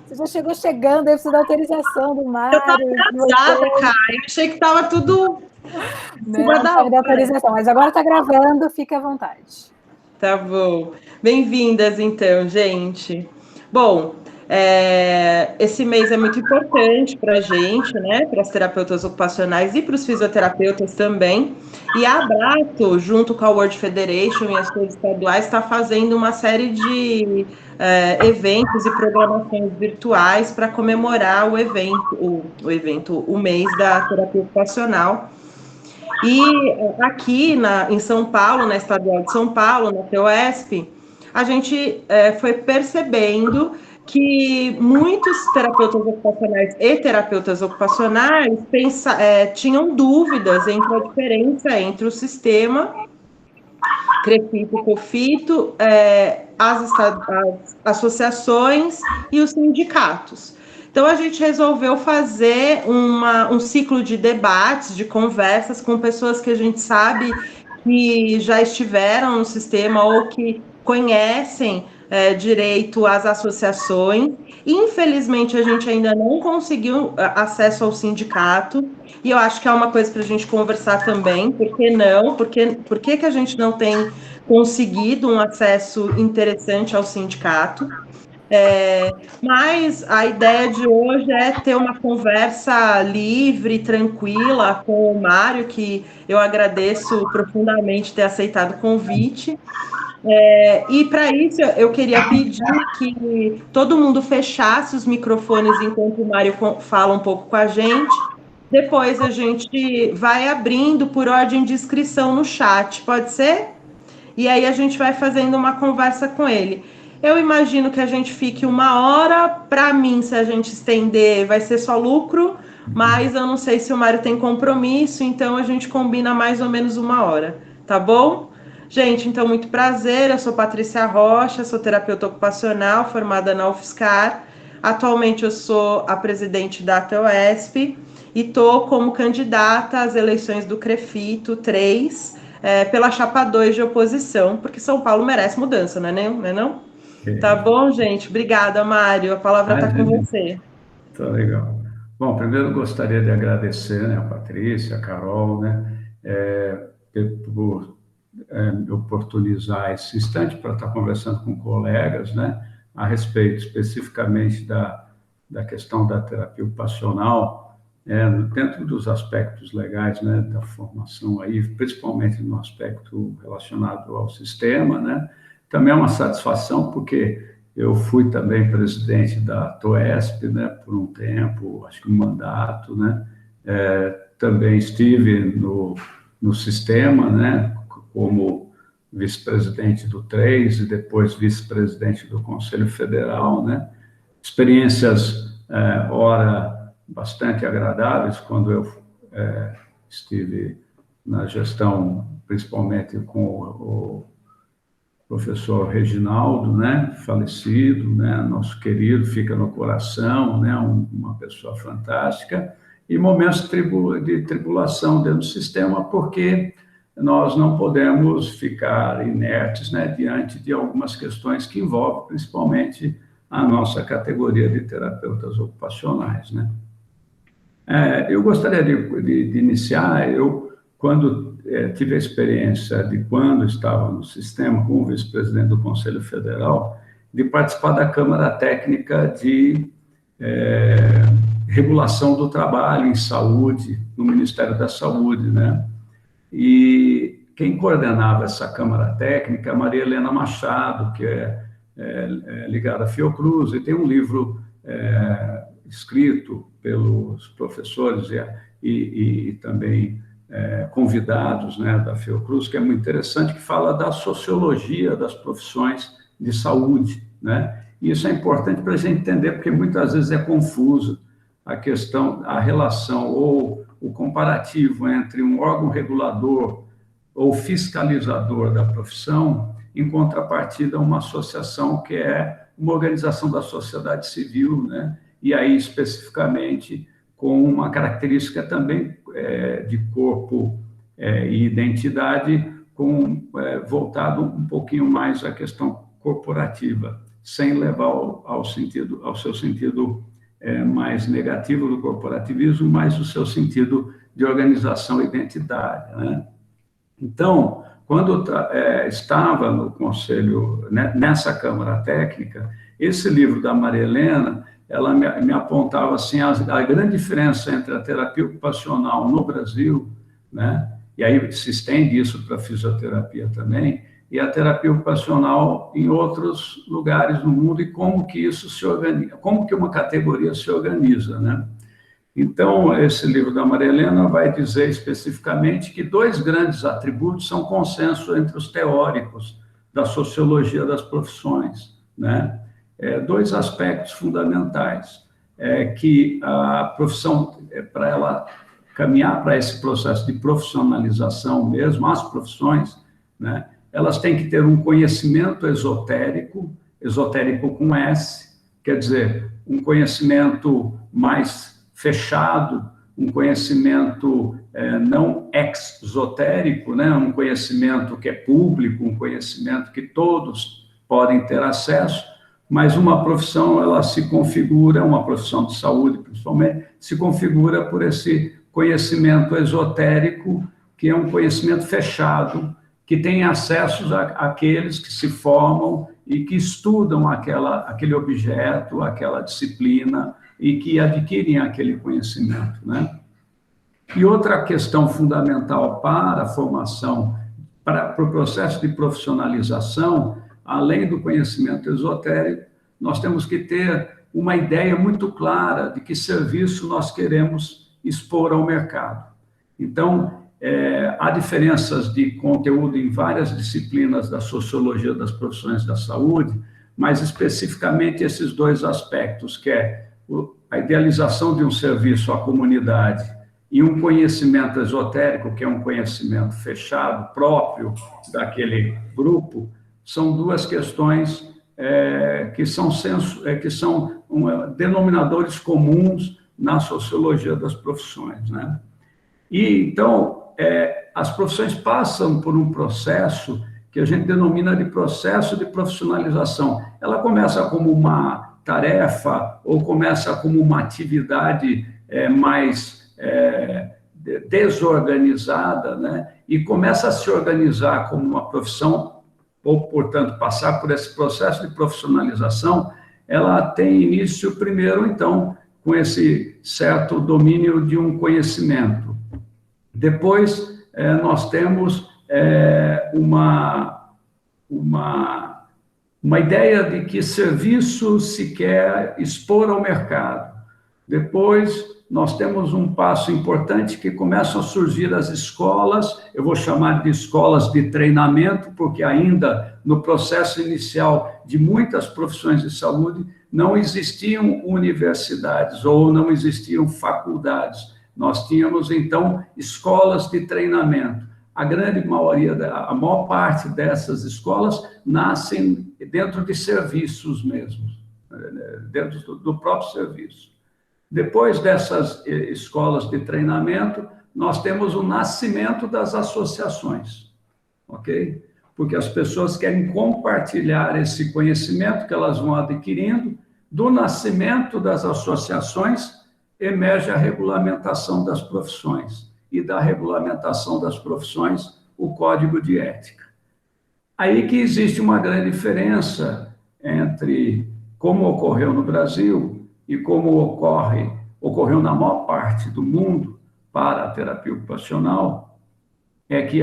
Você já chegou chegando, eu preciso da autorização do Mário. Eu estava atrasada, cara. Eu achei que estava tudo... Não, pode dar autorização, mas agora está gravando, fica à vontade. Tá bom. Bem-vindas, então, gente. Bom, esse mês é muito importante para a gente, né? Para as terapeutas ocupacionais e para os fisioterapeutas também. E a Abrato, junto com a World Federation e as coisas estaduais, está fazendo uma série de eventos e programações virtuais para comemorar o evento, o mês da terapia ocupacional. E aqui em São Paulo, na Estadual de São Paulo, na TOESP, a gente foi percebendo que muitos terapeutas ocupacionais e terapeutas ocupacionais tinham dúvidas entre a diferença entre o sistema CREFITO, COFITO, as associações e os sindicatos. Então, a gente resolveu fazer um ciclo de debates, de conversas com pessoas que a gente sabe que já estiveram no sistema ou que conhecem direito às associações. Infelizmente, a gente ainda não conseguiu acesso ao sindicato, e eu acho que é uma coisa para a gente conversar também. Por que não? Por que a gente não tem conseguido um acesso interessante ao sindicato? Mas a ideia de hoje é ter uma conversa livre, tranquila com o Mário, que eu agradeço profundamente ter aceitado o convite. E para isso eu queria pedir que todo mundo fechasse os microfones enquanto o Mário fala um pouco com a gente. Depois a gente vai abrindo por ordem de inscrição no chat, pode ser? E aí a gente vai fazendo uma conversa com ele. Eu imagino que a gente fique 1 hora. Para mim, se a gente estender, vai ser só lucro, mas eu não sei se o Mário tem compromisso, então a gente combina mais ou menos 1 hora, tá bom? Gente, então, muito prazer, eu sou Patrícia Rocha, sou terapeuta ocupacional, formada na UFSCar. Atualmente eu sou a presidente da TOESP e estou como candidata às eleições do CREFITO 3, pela chapa 2 de oposição, porque São Paulo merece mudança, não é não? Tá bom, gente? Obrigada, Mário. A palavra está com você. Tá legal. Bom, primeiro gostaria de agradecer, né, a Patrícia, a Carol, né, por oportunizar esse instante para estar conversando com colegas, né, a respeito especificamente da questão da terapia ocupacional, dentro dos aspectos legais, né, da formação aí, principalmente no aspecto relacionado ao sistema, né. Também é uma satisfação porque eu fui também presidente da TOESP, né, por um tempo, acho que um mandato, né. Também estive no sistema, né, como vice-presidente do 3 e depois vice-presidente do Conselho Federal, né. Experiências, ora, bastante agradáveis, quando eu estive na gestão, principalmente com o professor Reginaldo, né, falecido, né, nosso querido, fica no coração, né, uma pessoa fantástica, e momentos de tribulação dentro do sistema, porque nós não podemos ficar inertes, né, diante de algumas questões que envolvem principalmente a nossa categoria de terapeutas ocupacionais, né. Eu gostaria de iniciar, quando tive a experiência de quando estava no sistema, como vice-presidente do Conselho Federal, de participar da Câmara Técnica de Regulação do Trabalho em Saúde, no Ministério da Saúde, né? E quem coordenava essa Câmara Técnica é a Maria Helena Machado, que é ligada à Fiocruz, e tem um livro escrito pelos professores e também convidados, né, da Fiocruz, que é muito interessante, que fala da sociologia das profissões de saúde, né? E isso é importante para a gente entender, porque muitas vezes é confuso a questão, a relação ou o comparativo entre um órgão regulador ou fiscalizador da profissão, em contrapartida a uma associação que é uma organização da sociedade civil, né? E aí, especificamente, com uma característica também de corpo e identidade, voltado um pouquinho mais à questão corporativa. sem levar ao seu sentido mais negativo do corporativismo, mas o seu sentido de organização identitária, né? Então, quando estava no conselho, né, nessa Câmara Técnica, esse livro da Maria Helena, ela me apontava assim, a grande diferença entre a terapia ocupacional no Brasil, né, e aí se estende isso para a fisioterapia também, e a terapia ocupacional em outros lugares no mundo, e como que isso se organiza, como que uma categoria se organiza, né? Então, esse livro da Maria Helena vai dizer especificamente que 2 grandes atributos são consenso entre os teóricos da sociologia das profissões, né? 2 aspectos fundamentais, que a profissão, para ela caminhar para esse processo de profissionalização mesmo, as profissões, né, elas têm que ter um conhecimento esotérico, esotérico com S, quer dizer, um conhecimento mais fechado, um conhecimento não exotérico, né, um conhecimento que é público, um conhecimento que todos podem ter acesso, mas uma profissão, ela se configura, uma profissão de saúde, principalmente, se configura por esse conhecimento esotérico, que é um conhecimento fechado, que tem acessos àqueles que se formam e que estudam aquele objeto, aquela disciplina, e que adquirem aquele conhecimento, né? E outra questão fundamental para a formação, para o processo de profissionalização, além do conhecimento esotérico, nós temos que ter uma ideia muito clara de que serviço nós queremos expor ao mercado. Então, há diferenças de conteúdo em várias disciplinas da sociologia das profissões da saúde, mas especificamente esses 2 aspectos, que é a idealização de um serviço à comunidade e um conhecimento esotérico, que é um conhecimento fechado, próprio daquele grupo, são 2 questões que são denominadores comuns na sociologia das profissões, né? E, então, as profissões passam por um processo que a gente denomina de processo de profissionalização. Ela começa como uma tarefa ou começa como uma atividade mais desorganizada, né? E começa a se organizar como uma profissão, ou, portanto, passar por esse processo de profissionalização, ela tem início primeiro, então, com esse certo domínio de um conhecimento. Depois, nós temos uma ideia de que serviço se quer expor ao mercado. Depois, nós temos um passo importante que começam a surgir as escolas, eu vou chamar de escolas de treinamento, porque ainda no processo inicial de muitas profissões de saúde não existiam universidades ou não existiam faculdades. Nós tínhamos, então, escolas de treinamento. A grande maioria, a maior parte dessas escolas nascem dentro de serviços mesmo, dentro do próprio serviço. Depois dessas escolas de treinamento, nós temos o nascimento das associações, ok? Porque as pessoas querem compartilhar esse conhecimento que elas vão adquirindo. Do nascimento das associações, emerge a regulamentação das profissões. E da regulamentação das profissões, o Código de Ética. Aí que existe uma grande diferença entre como ocorreu no Brasil e como ocorreu na maior parte do mundo para a terapia ocupacional, é que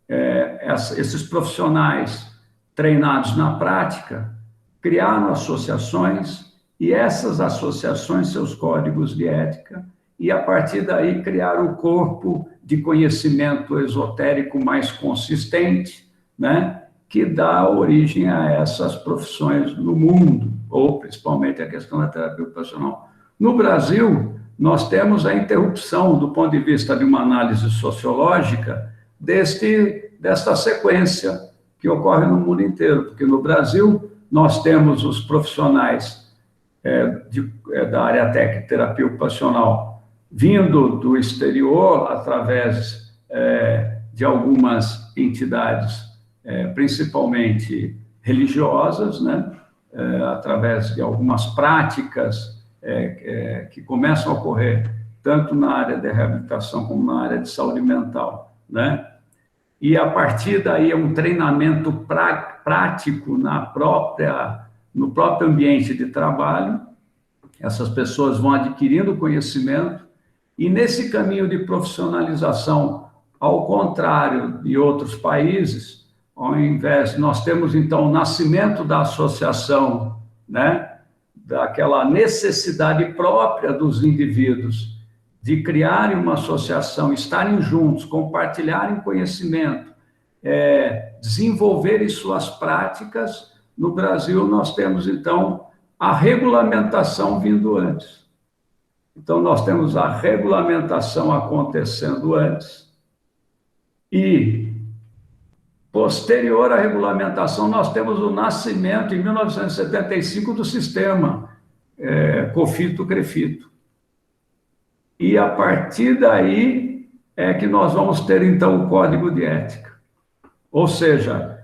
esses profissionais treinados na prática criaram associações, e essas associações, seus códigos de ética, e a partir daí criar o corpo de conhecimento esotérico mais consistente, né, que dá origem a essas profissões no mundo, ou principalmente a questão da terapia ocupacional. No Brasil, nós temos a interrupção, do ponto de vista de uma análise sociológica, desta sequência que ocorre no mundo inteiro, porque no Brasil nós temos os profissionais da área técnica terapia ocupacional vindo do exterior através de algumas entidades, principalmente religiosas, né? através de algumas práticas que começam a ocorrer, tanto na área de reabilitação como na área de saúde mental, né? E, a partir daí, é um treinamento prático no próprio ambiente de trabalho. Essas pessoas vão adquirindo conhecimento e, nesse caminho de profissionalização, ao contrário de outros países, ao invés, nós temos, então, o nascimento da associação, né? Daquela necessidade própria dos indivíduos de criarem uma associação, estarem juntos, compartilharem conhecimento, desenvolverem suas práticas. No Brasil, nós temos, então, a regulamentação vindo antes. Então, nós temos a regulamentação acontecendo antes e, posterior à regulamentação, nós temos o nascimento, em 1975, do sistema COFITO-CREFITO. E, a partir daí, é que nós vamos ter, então, o Código de Ética. Ou seja,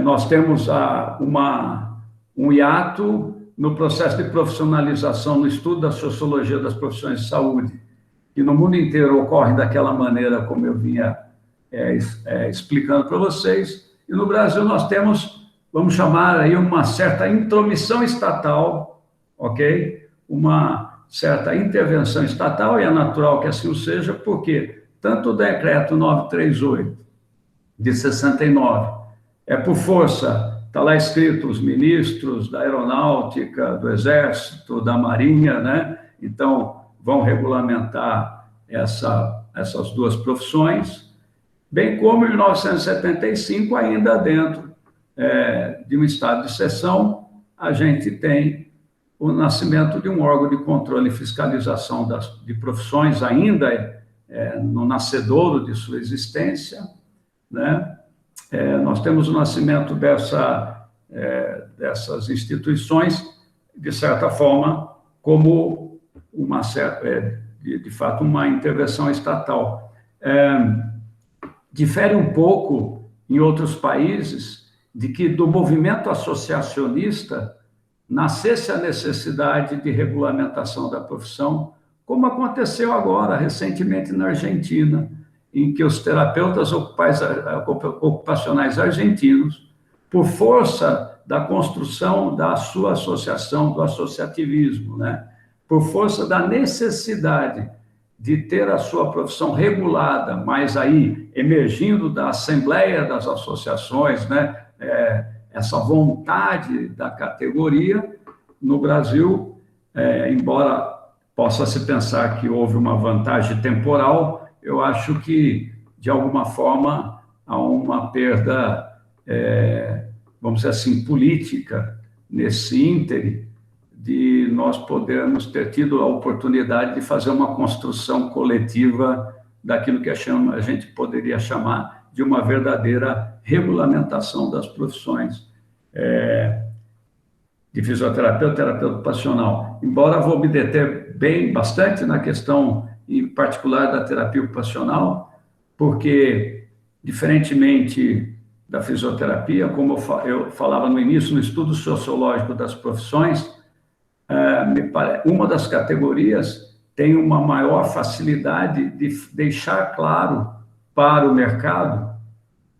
nós temos um hiato no processo de profissionalização, no estudo da sociologia das profissões de saúde, que no mundo inteiro ocorre daquela maneira como eu vinha explicando para vocês. E no Brasil nós temos, vamos chamar aí, uma certa intromissão estatal, ok? Uma certa intervenção estatal, e é natural que assim o seja, porque tanto o decreto 938 de 69 por força, está lá escrito os ministros da Aeronáutica, do Exército, da Marinha, né? Então, vão regulamentar essas duas profissões, bem como em 1975, ainda dentro de um estado de exceção, a gente tem o nascimento de um órgão de controle e fiscalização de profissões, ainda no nascedouro de sua existência, né? Nós temos o nascimento dessas instituições, de certa forma, como de fato, uma intervenção estatal. Difere um pouco, em outros países, de que do movimento associacionista nascesse a necessidade de regulamentação da profissão, como aconteceu agora, recentemente, na Argentina, em que os terapeutas ocupacionais argentinos, por força da construção da sua associação, do associativismo, né? Por força da necessidade de ter a sua profissão regulada, mas aí emergindo da Assembleia das Associações, né? Essa vontade da categoria, no Brasil, embora possa se pensar que houve uma vantagem temporal, eu acho que, de alguma forma, há uma perda, vamos dizer assim, política, nesse íntere, de nós podermos ter tido a oportunidade de fazer uma construção coletiva daquilo que a gente poderia chamar de uma verdadeira regulamentação das profissões de fisioterapeuta, terapeuta ocupacional. Embora vou me deter bastante na questão, em particular, da terapia ocupacional, porque, diferentemente da fisioterapia, como eu falava no início, no estudo sociológico das profissões, uma das categorias tem uma maior facilidade de deixar claro para o mercado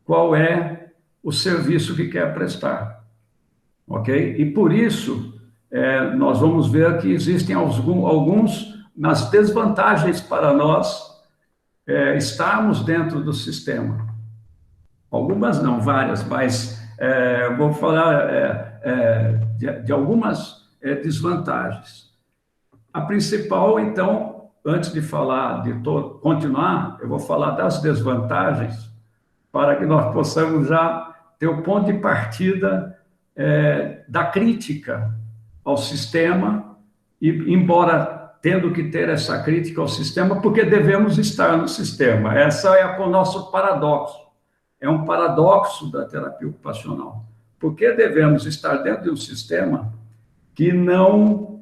qual é o serviço que quer prestar, ok? E, por isso, nós vamos ver que existem algumas desvantagens para nós estarmos dentro do sistema. Algumas não, várias, mas vou falar de algumas desvantagens. A principal, então, antes de falar continuar, eu vou falar das desvantagens, para que nós possamos já ter o ponto de partida da crítica ao sistema, e, embora tendo que ter essa crítica ao sistema, porque devemos estar no sistema. Esse é o nosso paradoxo. É um paradoxo da terapia ocupacional. Porque devemos estar dentro de um sistema que não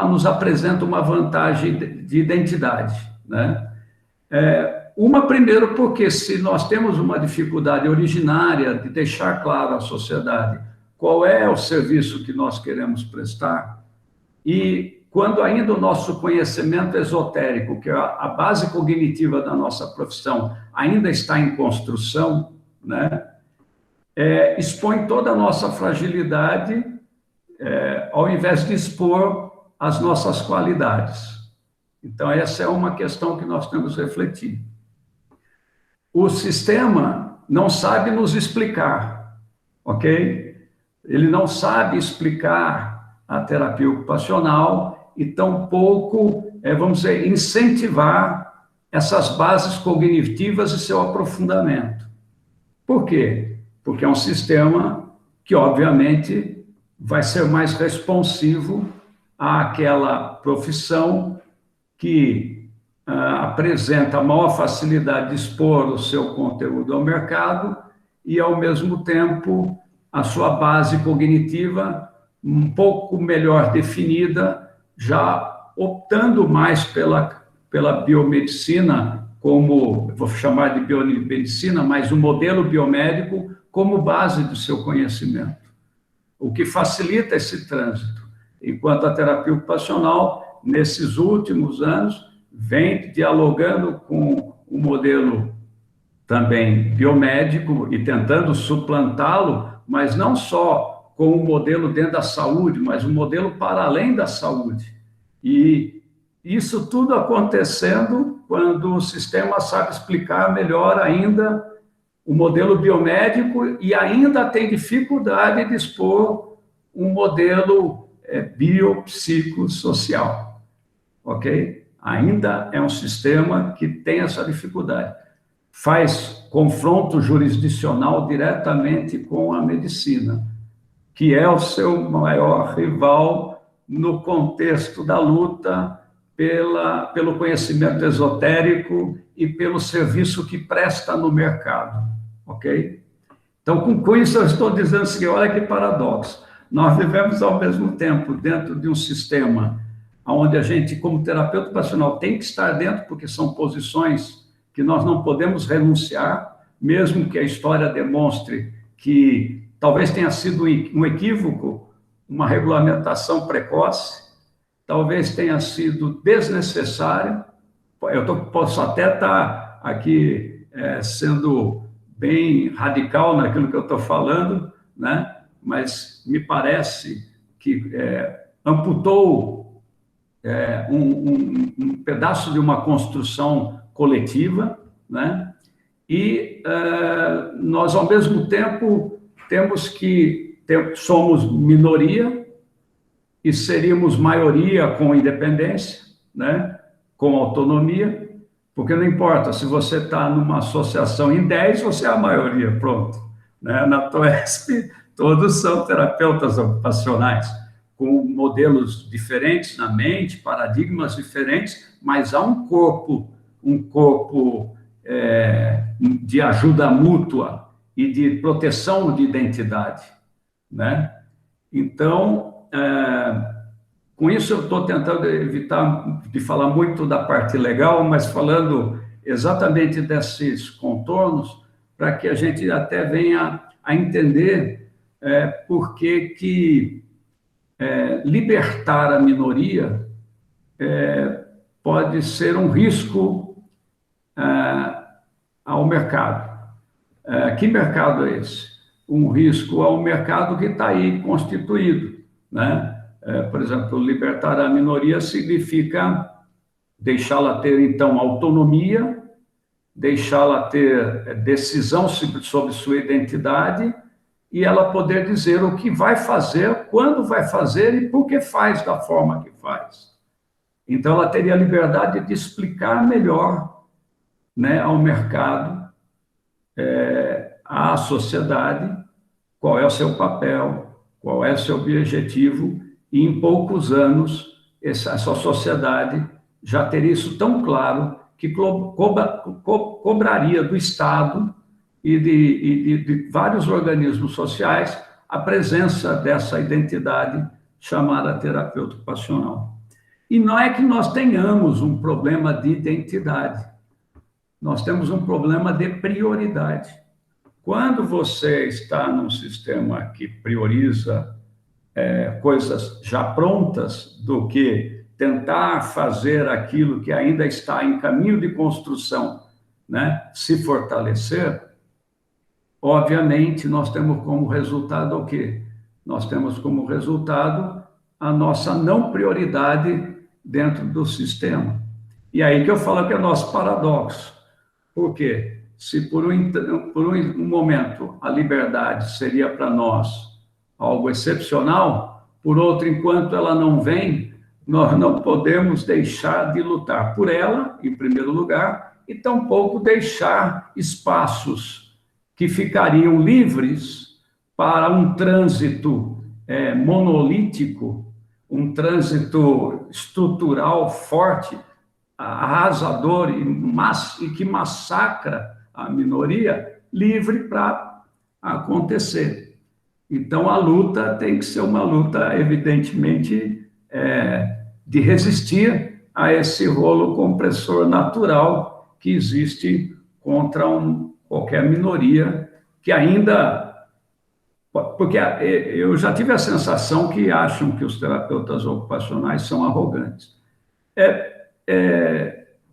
nos apresenta uma vantagem de identidade, né? Primeiro, porque se nós temos uma dificuldade originária de deixar claro à sociedade qual é o serviço que nós queremos prestar, e quando ainda o nosso conhecimento esotérico, que é a base cognitiva da nossa profissão, ainda está em construção, né, expõe toda a nossa fragilidade, ao invés de expor as nossas qualidades. Então, essa é uma questão que nós temos que refletir. O sistema não sabe nos explicar, ok? Ele não sabe explicar a terapia ocupacional e tampouco, vamos dizer, incentivar essas bases cognitivas e seu aprofundamento. Por quê? Porque é um sistema que, obviamente, vai ser mais responsivo àquela profissão que apresenta maior facilidade de expor o seu conteúdo ao mercado e, ao mesmo tempo, a sua base cognitiva um pouco melhor definida, já optando mais pela biomedicina, como, vou chamar de biomedicina, mas o modelo biomédico como base do seu conhecimento, o que facilita esse trânsito, enquanto a terapia ocupacional, nesses últimos anos, vem dialogando com o modelo também biomédico e tentando suplantá-lo, mas não só com o modelo dentro da saúde, mas um modelo para além da saúde. E isso tudo acontecendo quando o sistema sabe explicar melhor ainda o modelo biomédico e ainda tem dificuldade de expor um modelo biopsicossocial, ok? Ainda é um sistema que tem essa dificuldade. Faz confronto jurisdicional diretamente com a medicina, que é o seu maior rival no contexto da luta pelo conhecimento esotérico e pelo serviço que presta no mercado, ok? Então, com isso, eu estou dizendo assim, olha que paradoxo. Nós vivemos, ao mesmo tempo, dentro de um sistema onde a gente, como terapeuta ocupacional, tem que estar dentro, porque são posições que nós não podemos renunciar, mesmo que a história demonstre que talvez tenha sido um equívoco, uma regulamentação precoce, talvez tenha sido desnecessário. Posso até estar aqui sendo bem radical naquilo que eu estou falando, né? Mas me parece que amputou um pedaço de uma construção coletiva, né? E nós, ao mesmo tempo, somos minoria e seríamos maioria com independência, né? Com autonomia, porque não importa, se você está numa associação em 10, você é a maioria, pronto. Né? Na TOESP, todos são terapeutas ocupacionais, com modelos diferentes na mente, paradigmas diferentes, mas há um corpo de ajuda mútua e de proteção de identidade, né? Então, com isso eu estou tentando evitar de falar muito da parte legal, mas falando exatamente desses contornos, para que a gente até venha a entender por que libertar a minoria pode ser um risco ao mercado. Que mercado é esse? Um risco ao mercado que está aí constituído, né? Por exemplo, libertar a minoria significa deixá-la ter, então, autonomia, deixá-la ter decisão sobre sua identidade e ela poder dizer o que vai fazer, quando vai fazer e por que faz da forma que faz. Então, ela teria a liberdade de explicar melhor, né, ao mercado, à sociedade, qual é o seu papel, qual é o seu objetivo, e em poucos anos essa sociedade já teria isso tão claro que cobraria do Estado e de vários organismos sociais a presença dessa identidade chamada terapeuta ocupacional. E não é que nós tenhamos um problema de identidade, nós temos um problema de prioridade. Quando você está num sistema que prioriza coisas já prontas do que tentar fazer aquilo que ainda está em caminho de construção, né, se fortalecer, obviamente nós temos como resultado o quê? Nós temos como resultado a nossa não prioridade dentro do sistema. E aí que eu falo que é nosso paradoxo. Por quê? Se por um momento a liberdade seria para nós algo excepcional, por outro, enquanto ela não vem, nós não podemos deixar de lutar por ela, em primeiro lugar, e tampouco deixar espaços que ficariam livres para um trânsito monolítico, um trânsito estrutural forte, arrasador e que massacra a minoria, livre para acontecer. Então, a luta tem que ser uma luta, evidentemente, de resistir a esse rolo compressor natural que existe contra qualquer minoria que ainda... Porque eu já tive a sensação que acham que os terapeutas ocupacionais são arrogantes.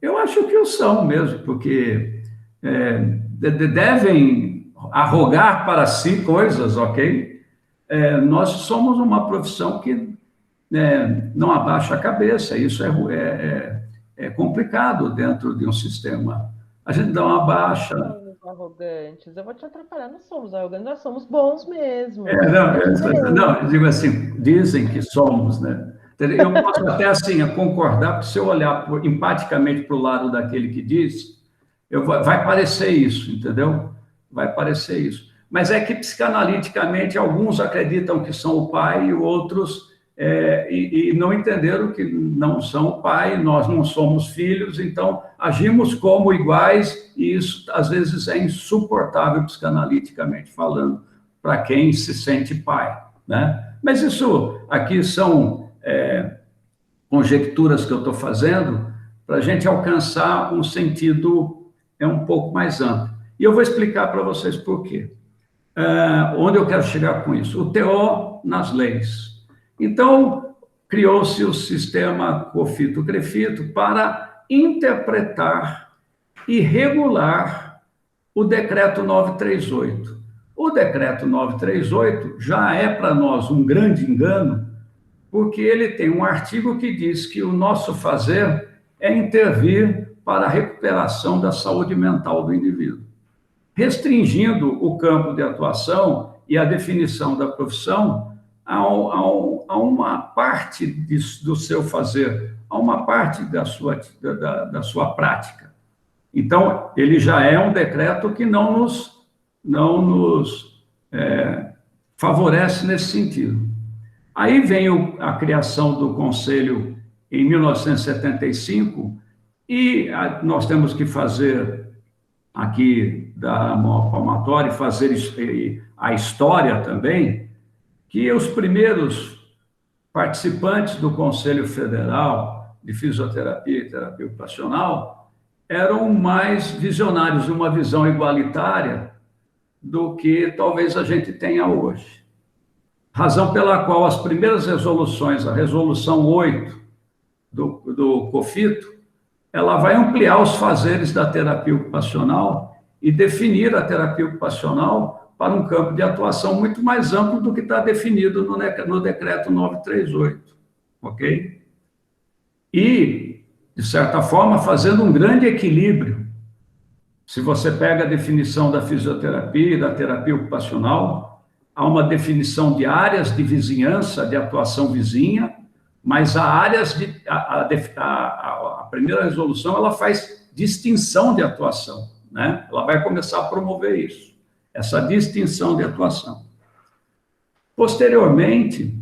Eu acho que o são mesmo, porque devem arrogar para si coisas, ok? Nós somos uma profissão que não abaixa a cabeça, isso é complicado dentro de um sistema. A gente dá uma baixa... Arrogantes, eu vou te atrapalhar, não somos arrogantes, nós somos bons mesmo. Não, eu digo assim, dizem que somos, né? Eu posso até assim concordar, porque se eu olhar empaticamente para o lado daquele que diz, vai parecer isso, entendeu? Vai parecer isso. Mas é que psicanaliticamente alguns acreditam que são o pai e outros e não entenderam que não são o pai, nós não somos filhos, então agimos como iguais e isso às vezes é insuportável psicanaliticamente falando para quem se sente pai, né? Mas isso aqui são conjecturas que eu estou fazendo para a gente alcançar um sentido um pouco mais amplo. E eu vou explicar para vocês por quê. Onde eu quero chegar com isso? O TO nas leis. Então, criou-se o sistema COFITO-CREFITO para interpretar e regular o decreto 938. O decreto 938 já é para nós um grande engano, porque ele tem um artigo que diz que o nosso fazer é intervir para a recuperação da saúde mental do indivíduo, restringindo o campo de atuação e a definição da profissão a uma parte do seu fazer, a uma parte da sua prática. Então, ele já é um decreto que não nos favorece nesse sentido. Aí vem a criação do Conselho em 1975, e nós temos que fazer aqui da maior palmatória, fazer a história também, que os primeiros participantes do Conselho Federal de Fisioterapia e Terapia Ocupacional eram mais visionários, de uma visão igualitária do que talvez a gente tenha hoje. Razão pela qual as primeiras resoluções, a resolução 8 do COFITO, ela vai ampliar os fazeres da terapia ocupacional e definir a terapia ocupacional para um campo de atuação muito mais amplo do que está definido no decreto 938, ok? E, de certa forma, fazendo um grande equilíbrio. Se você pega a definição da fisioterapia e da terapia ocupacional, há uma definição de áreas de vizinhança, de atuação vizinha, mas há áreas a primeira resolução, ela faz distinção de atuação, né? Ela vai começar a promover isso, essa distinção de atuação. Posteriormente,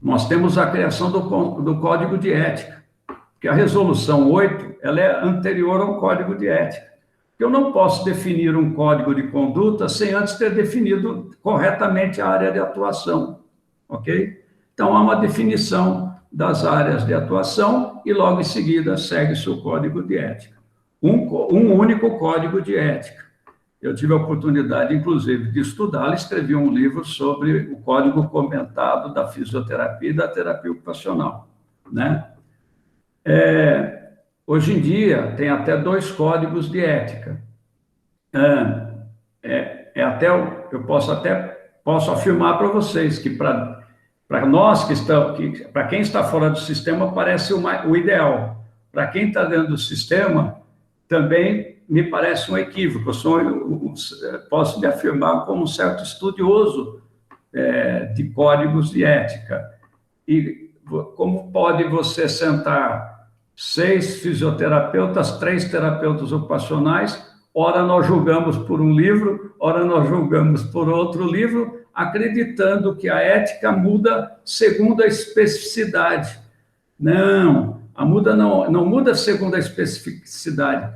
nós temos a criação do Código de Ética, que a resolução 8, ela é anterior ao Código de Ética. Eu não posso definir um código de conduta sem antes ter definido corretamente a área de atuação, ok? Então, há uma definição das áreas de atuação e logo em seguida segue-se o Código de Ética. Um único Código de Ética. eu tive a oportunidade, inclusive, de estudá-la, escrevi um livro sobre o código comentado da fisioterapia e da terapia ocupacional, né? Hoje em dia, tem até 2 códigos de ética. Eu posso afirmar para vocês que para nós para quem está fora do sistema parece o ideal. Para quem está dentro do sistema, também me parece um equívoco. Posso me afirmar como um certo estudioso de códigos de ética. E como pode você sentar 6 fisioterapeutas, 3 terapeutas ocupacionais, ora nós julgamos por um livro, ora nós julgamos por outro livro, acreditando que a ética muda segundo a especificidade. Não, não muda segundo a especificidade,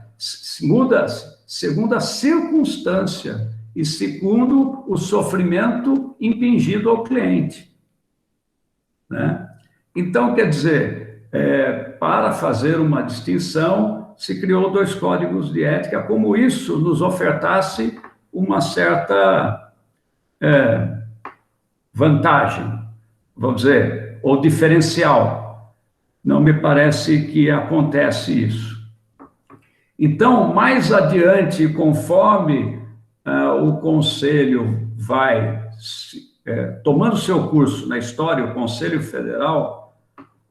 muda segundo a circunstância e segundo o sofrimento impingido ao cliente, né? Então, quer dizer, para fazer uma distinção, se criou 2 códigos de ética, como isso nos ofertasse uma certa vantagem, vamos dizer, ou diferencial. Não me parece que acontece isso. Então, mais adiante, conforme o Conselho vai tomando seu curso na história, o Conselho Federal,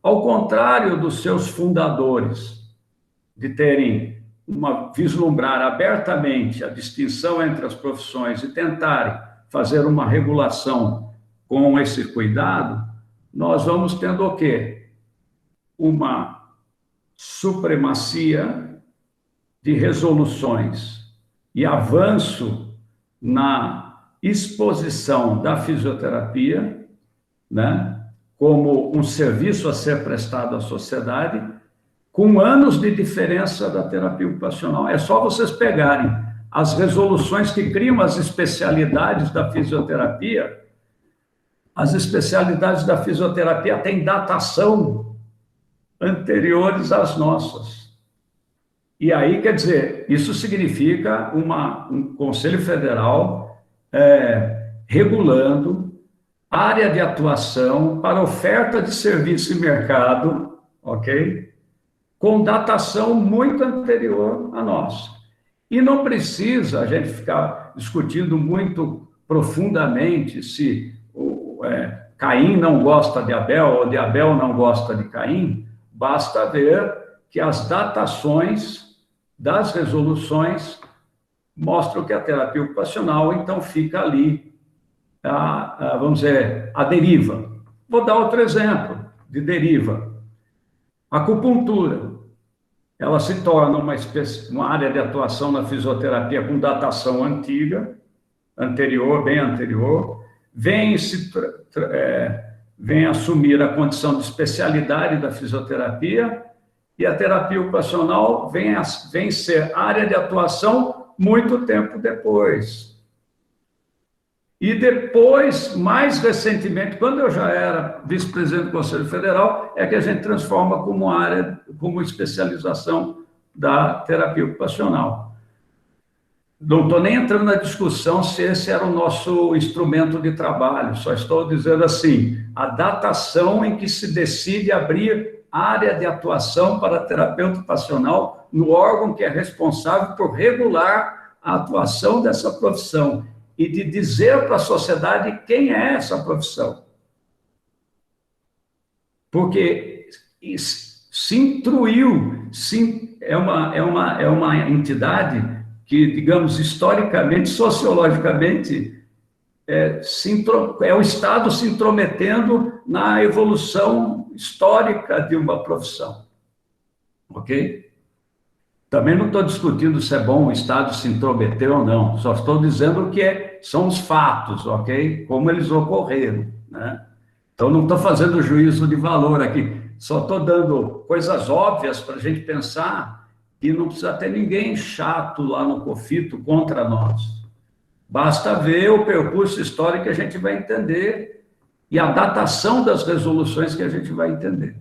ao contrário dos seus fundadores, de terem vislumbrar abertamente a distinção entre as profissões e tentarem fazer uma regulação com esse cuidado, nós vamos tendo o quê? Uma supremacia de resoluções e avanço na exposição da fisioterapia, né, como um serviço a ser prestado à sociedade, com anos de diferença da terapia ocupacional. É só vocês pegarem as resoluções que criam as especialidades da fisioterapia. As especialidades da fisioterapia têm datação anteriores às nossas. E aí, quer dizer, isso significa um Conselho Federal regulando área de atuação para oferta de serviço e mercado, ok? Com datação muito anterior à nossa. E não precisa a gente ficar discutindo muito profundamente se Caim não gosta de Abel ou de Abel não gosta de Caim, basta ver que as datações das resoluções mostram que a terapia ocupacional, então, fica ali, vamos dizer, a deriva. Vou dar outro exemplo de deriva. A acupuntura, ela se torna uma área de atuação na fisioterapia com datação antiga, bem anterior, vem assumir a condição de especialidade da fisioterapia, e a terapia ocupacional vem ser área de atuação muito tempo depois. E depois, mais recentemente, quando eu já era vice-presidente do Conselho Federal, é que a gente transforma como especialização da terapia ocupacional. Não estou nem entrando na discussão se esse era o nosso instrumento de trabalho, só estou dizendo assim, a datação em que se decide abrir área de atuação para terapeuta ocupacional no órgão que é responsável por regular a atuação dessa profissão e de dizer para a sociedade quem é essa profissão. Porque se intruiu, é uma entidade que, digamos, historicamente, sociologicamente, é o Estado se intrometendo na evolução histórica de uma profissão. Ok? Também não estou discutindo se é bom o Estado se intrometer ou não, só estou dizendo que são os fatos, ok? Como eles ocorreram, né? Então, não estou fazendo juízo de valor aqui, só estou dando coisas óbvias para a gente pensar que não precisa ter ninguém chato lá no COFITO contra nós. Basta ver o percurso histórico que a gente vai entender e a datação das resoluções que a gente vai entender.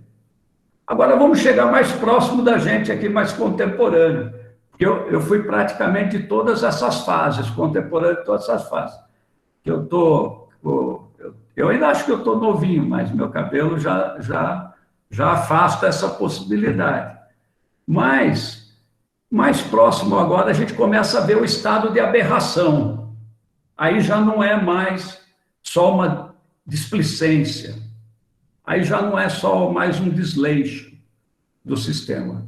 Agora vamos chegar mais próximo da gente aqui, mais contemporâneo. Eu fui praticamente de todas essas fases, contemporâneo de todas essas fases. Eu ainda acho que eu estou novinho, mas meu cabelo já afasta essa possibilidade. Mas, mais próximo agora, a gente começa a ver o estado de aberração. Aí já não é mais só uma displicência. Aí já não é só mais um desleixo do sistema.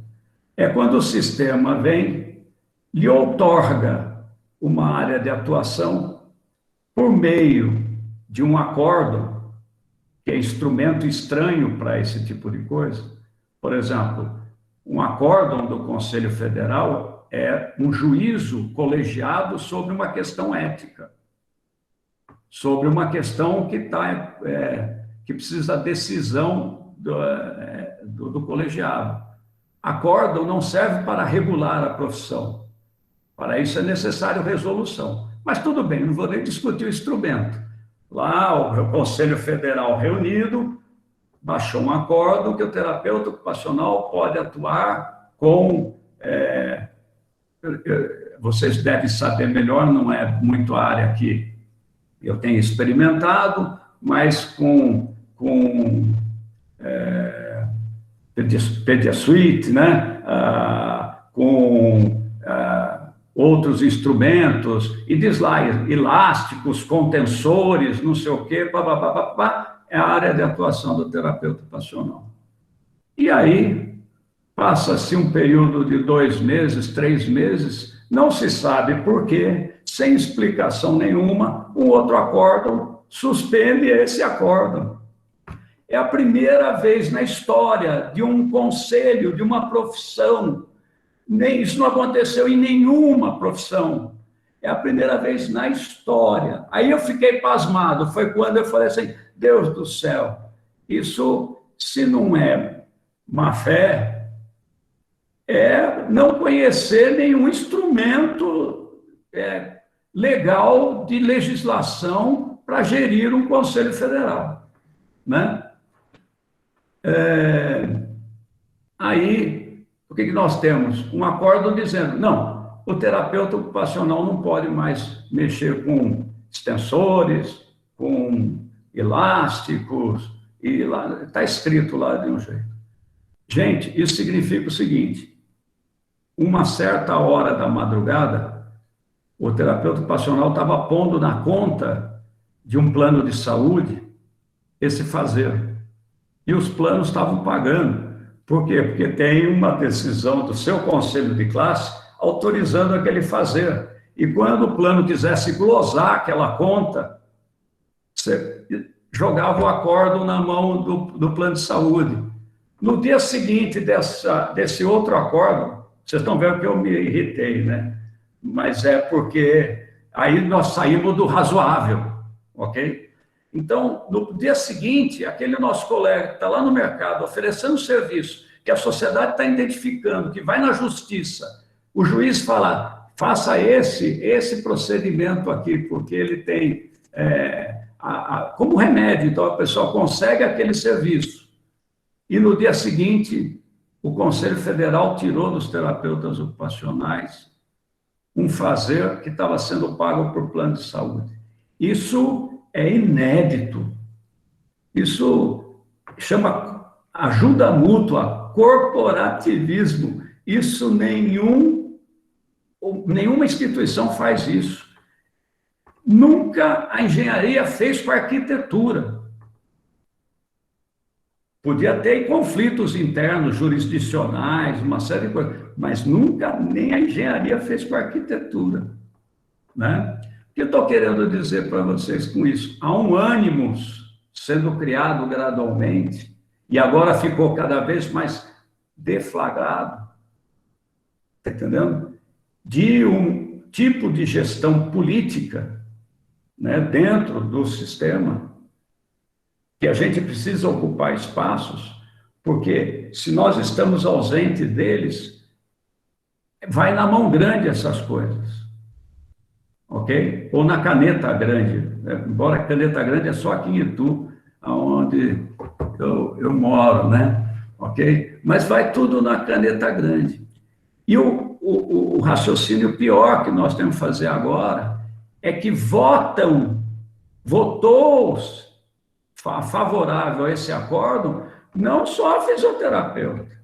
É quando o sistema vem, lhe outorga uma área de atuação por meio de um acórdão, que é instrumento estranho para esse tipo de coisa. Por exemplo, um acórdão do Conselho Federal é um juízo colegiado sobre uma questão ética, sobre uma questão que precisa da decisão do colegiado. Acórdão não serve para regular a profissão. Para isso é necessário resolução. Mas tudo bem, não vou nem discutir o instrumento. Lá, o Conselho Federal reunido baixou um acórdão que o terapeuta ocupacional pode atuar com... vocês devem saber melhor, não é muito a área que eu tenho experimentado, mas com Pediasuite, né? Com outros instrumentos, e diz lá, elásticos, contensores, não sei o quê, é a área de atuação do terapeuta ocupacional. E aí, passa-se um período de 2 meses, 3 meses, não se sabe por quê, sem explicação nenhuma, um outro acórdão suspende esse acórdão. É a primeira vez na história de um conselho, de uma profissão. Isso não aconteceu em nenhuma profissão. É a primeira vez na história. Aí eu fiquei pasmado. Foi quando eu falei assim, Deus do céu, isso, se não é má fé, é não conhecer nenhum instrumento legal de legislação para gerir um Conselho Federal, né? Aí, o que nós temos? Um acórdão dizendo, não, o terapeuta ocupacional não pode mais mexer com extensores, com elásticos, e lá está escrito lá de um jeito. Gente, isso significa o seguinte, uma certa hora da madrugada, o terapeuta ocupacional estava pondo na conta de um plano de saúde esse fazer. E os planos estavam pagando. Por quê? Porque tem uma decisão do seu conselho de classe autorizando aquele fazer. E quando o plano quisesse glosar aquela conta, você jogava o acórdão na mão do plano de saúde. No dia seguinte desse outro acórdão, vocês estão vendo que eu me irritei, né? Mas é porque aí nós saímos do razoável, ok? Então, no dia seguinte, aquele nosso colega que está lá no mercado oferecendo serviço, que a sociedade está identificando, que vai na justiça, o juiz fala, faça esse procedimento aqui, porque ele tem como remédio, então a pessoa consegue aquele serviço. E no dia seguinte, o Conselho Federal tirou dos terapeutas ocupacionais um fazer que estava sendo pago por plano de saúde. Isso é inédito. Isso chama ajuda mútua, corporativismo. Isso nenhuma instituição faz isso. Nunca a engenharia fez com a arquitetura. Podia ter conflitos internos, jurisdicionais, uma série de coisas, mas nunca nem a engenharia fez com a arquitetura, né? O que eu estou querendo dizer para vocês com isso? Há um ânimos sendo criado gradualmente e agora ficou cada vez mais deflagrado, está entendendo? De um tipo de gestão política, né, dentro do sistema, que a gente precisa ocupar espaços, porque se nós estamos ausentes deles, vai na mão grande essas coisas. Ok? Ou na caneta grande, embora a caneta grande é só aqui em Itu, onde eu moro, né? Ok? Mas vai tudo na caneta grande. E o o raciocínio pior que nós temos que fazer agora é que votou favorável a esse acordo, não só a fisioterapeuta.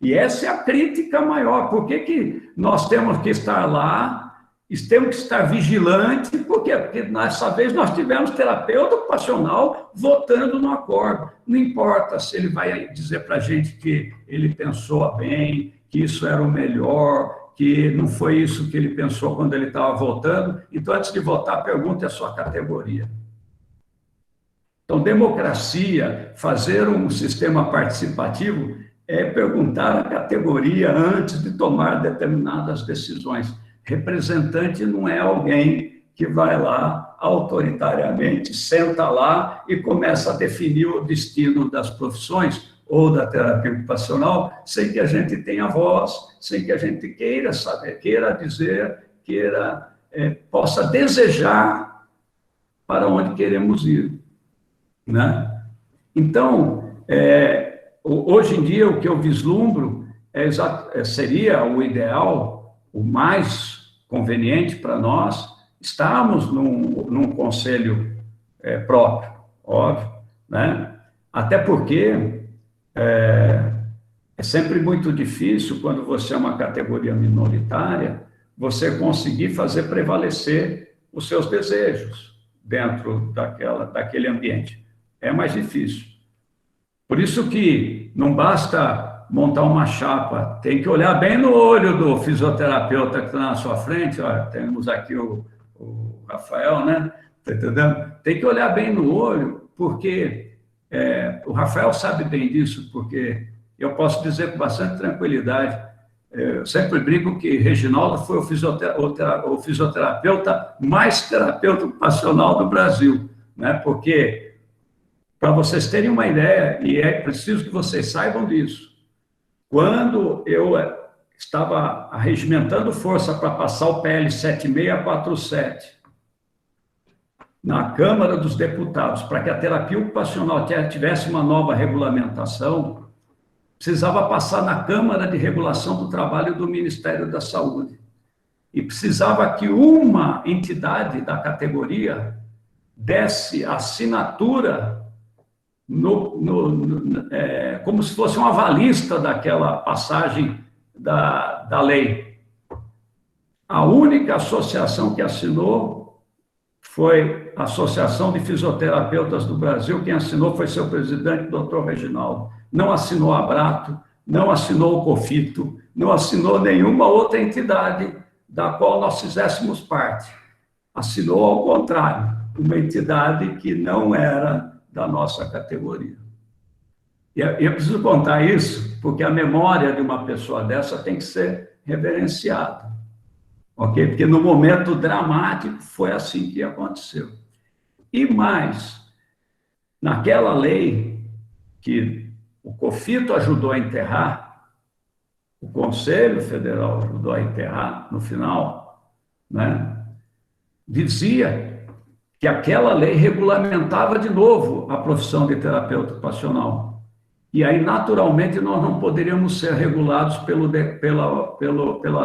E essa é a crítica maior. Por que nós temos que estar lá, temos que estar vigilantes? Porque dessa vez nós tivemos terapeuta ocupacional votando no acordo. Não importa se ele vai dizer para a gente que ele pensou bem, que isso era o melhor, que não foi isso que ele pensou quando ele estava votando. Então, antes de votar, pergunte a sua categoria. Então, democracia, fazer um sistema participativo, é perguntar a categoria antes de tomar determinadas decisões. Representante não é alguém que vai lá autoritariamente, senta lá e começa a definir o destino das profissões ou da terapia ocupacional, sem que a gente tenha voz, sem que a gente queira saber, queira dizer, possa desejar para onde queremos ir, né? Então, hoje em dia, o que eu vislumbro seria o ideal, o mais conveniente para nós, estarmos num conselho próprio, óbvio, né? Até porque é sempre muito difícil, quando você é uma categoria minoritária, você conseguir fazer prevalecer os seus desejos dentro daquele ambiente. É mais difícil. Por isso que não basta montar uma chapa, tem que olhar bem no olho do fisioterapeuta que está na sua frente. Olha, temos aqui o Rafael, né? Está entendendo? Tem que olhar bem no olho, porque o Rafael sabe bem disso, porque eu posso dizer com bastante tranquilidade, eu sempre brinco que Reginaldo foi o fisioterapeuta mais terapeuta ocupacional do Brasil, né? Porque, para vocês terem uma ideia, e é preciso que vocês saibam disso, quando eu estava arregimentando força para passar o PL 7647 na Câmara dos Deputados, para que a terapia ocupacional tivesse uma nova regulamentação, precisava passar na Câmara de Regulação do Trabalho do Ministério da Saúde. E precisava que uma entidade da categoria desse assinatura como se fosse uma avalista daquela passagem da lei. A única associação que assinou foi a Associação de Fisioterapeutas do Brasil. Quem assinou foi seu presidente, doutor Reginaldo. Não assinou a Abrato, não assinou o COFITO, não assinou nenhuma outra entidade da qual nós fizéssemos parte. Assinou, ao contrário, uma entidade que não era da nossa categoria. E eu preciso contar isso, porque a memória de uma pessoa dessa tem que ser reverenciada, ok? Porque no momento dramático foi assim que aconteceu. E mais, naquela lei que o COFITO ajudou a enterrar, o Conselho Federal ajudou a enterrar no final, né? Dizia que aquela lei regulamentava de novo a profissão de terapeuta ocupacional. E aí, naturalmente, nós não poderíamos ser regulados pela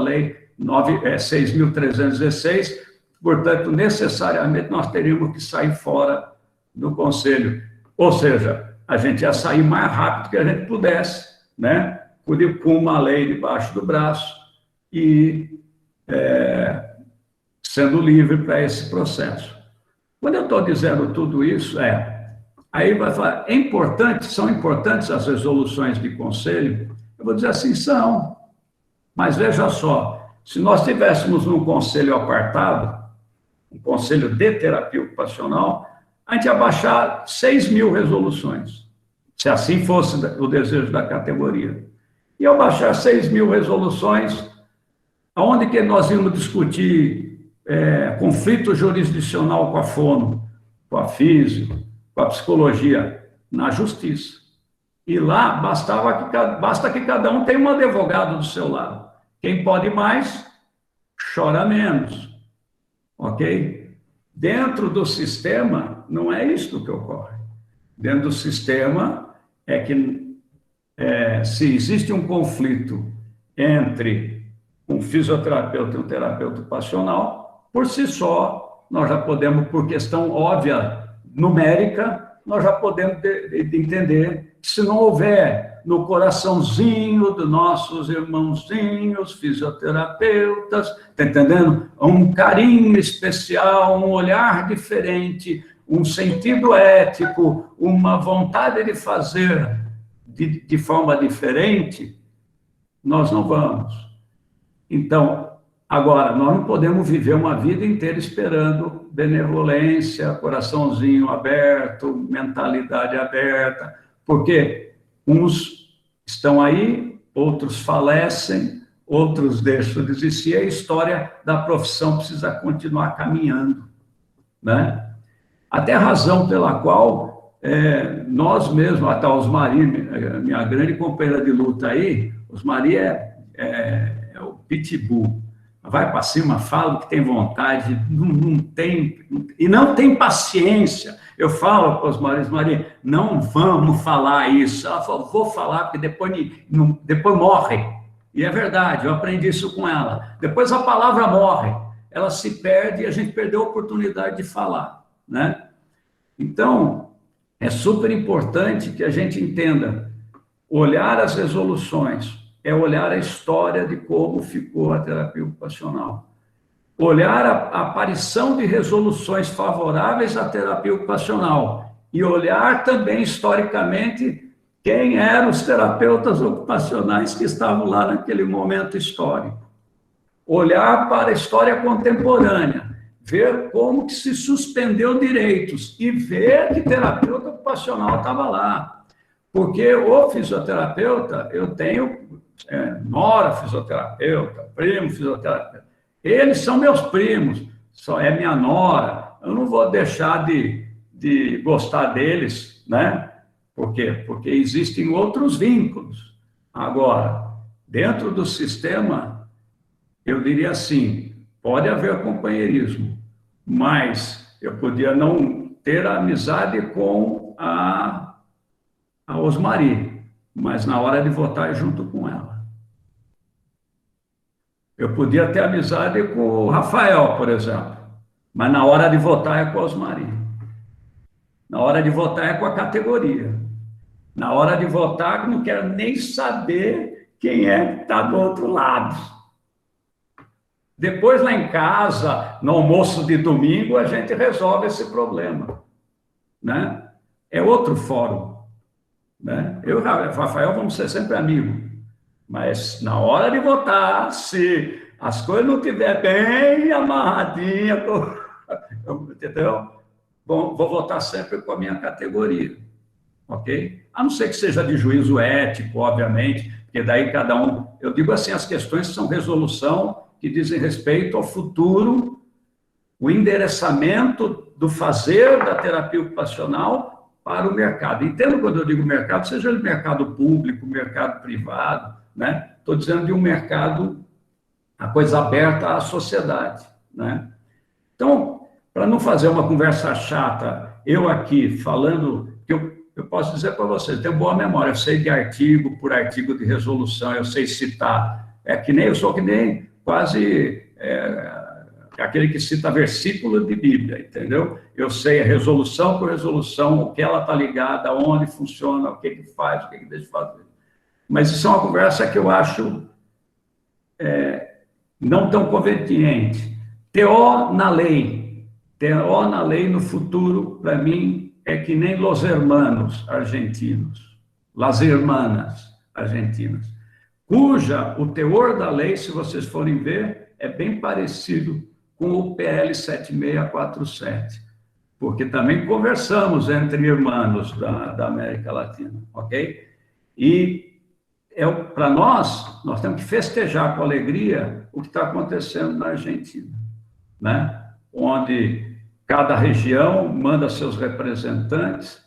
lei 6.316, portanto, necessariamente, nós teríamos que sair fora do Conselho. Ou seja, a gente ia sair mais rápido que a gente pudesse, né? Com uma lei debaixo do braço e sendo livre para esse processo. Quando eu estou dizendo tudo isso, aí vai falar, são importantes as resoluções de conselho? Eu vou dizer assim, são. Mas veja só, se nós tivéssemos um conselho apartado, um conselho de terapia ocupacional, a gente ia baixar 6.000 resoluções, se assim fosse o desejo da categoria. E ao baixar 6.000 resoluções, aonde que nós íamos discutir conflito jurisdicional com a fono, com a física, com a psicologia? Na justiça. E lá basta que cada um tenha um advogado do seu lado. Quem pode mais, chora menos. Ok? Dentro do sistema, não é isso que ocorre. Dentro do sistema é que se existe um conflito entre um fisioterapeuta e um terapeuta ocupacional, por si só, nós já podemos, por questão óbvia, numérica, nós já podemos entender que se não houver no coraçãozinho dos nossos irmãozinhos fisioterapeutas, está entendendo? Um carinho especial, um olhar diferente, um sentido ético, uma vontade de fazer de forma diferente, nós não vamos. Então, agora, nós não podemos viver uma vida inteira esperando benevolência, coraçãozinho aberto, mentalidade aberta, porque uns estão aí, outros falecem, outros deixam de existir, e a história da profissão precisa continuar caminhando, né? Até a razão pela qual nós mesmos, até a Osmari, minha grande companheira de luta aí, Osmari é o pitbull, vai para cima, fala que tem vontade, não tem paciência. Eu falo para os Osmari, Osmari, não vamos falar isso. Ela falou, vou falar, porque depois morre. E é verdade, eu aprendi isso com ela. Depois a palavra morre, ela se perde e a gente perdeu a oportunidade de falar, né? Então, é super importante que a gente entenda, olhar as resoluções, é olhar a história de como ficou a terapia ocupacional. Olhar a aparição de resoluções favoráveis à terapia ocupacional e olhar também, historicamente, quem eram os terapeutas ocupacionais que estavam lá naquele momento histórico. Olhar para a história contemporânea, ver como que se suspendeu direitos e ver que terapeuta ocupacional estava lá. Porque o fisioterapeuta, eu tenho nora fisioterapeuta, primo fisioterapeuta, eles são meus primos, só é minha nora, eu não vou deixar de gostar deles, né? Por quê? Porque existem outros vínculos. Agora, dentro do sistema, eu diria assim, pode haver companheirismo, mas eu podia não ter amizade com a Osmari, mas na hora de votar é junto com ela. Eu podia ter amizade com o Rafael, por exemplo, mas na hora de votar é com a Osmari. Na hora de votar é com a categoria. Na hora de votar, não quero nem saber quem é que está do outro lado. Depois, lá em casa, no almoço de domingo, a gente resolve esse problema, né? É outro fórum, né? Eu e o Rafael vamos ser sempre amigos, mas na hora de votar, se as coisas não estiverem bem amarradinhas, entendeu? Bom, vou votar sempre com a minha categoria, ok? A não ser que seja de juízo ético, obviamente, porque daí cada um... Eu digo assim, as questões são resolução que dizem respeito ao futuro, o endereçamento do fazer da terapia ocupacional para o mercado. Entendo quando eu digo mercado, seja ele mercado público, mercado privado, né? Estou dizendo de um mercado, a coisa aberta à sociedade, né? Então, para não fazer uma conversa chata, eu aqui falando, que eu posso dizer para vocês, eu tenho boa memória, eu sei de artigo por artigo de resolução, eu sei citar, eu sou que nem quase aquele que cita versículo de Bíblia, entendeu? Eu sei a resolução por resolução, o que ela está ligada, aonde funciona, o que faz, o que deixa de fazer. Mas isso é uma conversa que eu acho não tão conveniente. TO na lei no futuro, para mim, é que nem los hermanos argentinos, las hermanas argentinas, cuja o teor da lei, se vocês forem ver, é bem parecido com o PL 7647, porque também conversamos entre irmãos da América Latina, ok? E para nós temos que festejar com alegria o que está acontecendo na Argentina, né? Onde cada região manda seus representantes,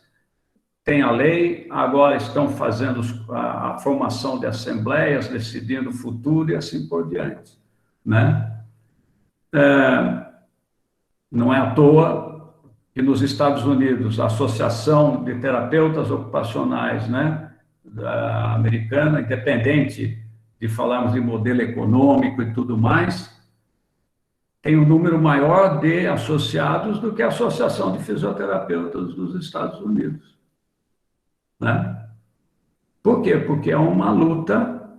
tem a lei, agora estão fazendo a formação de assembleias, decidindo o futuro e assim por diante, né? Não é à toa que nos Estados Unidos a Associação de Terapeutas Ocupacionais, né, americana, independente e falarmos de modelo econômico e tudo mais, tem um número maior de associados do que a Associação de Fisioterapeutas dos Estados Unidos, né? Por quê? Porque é uma luta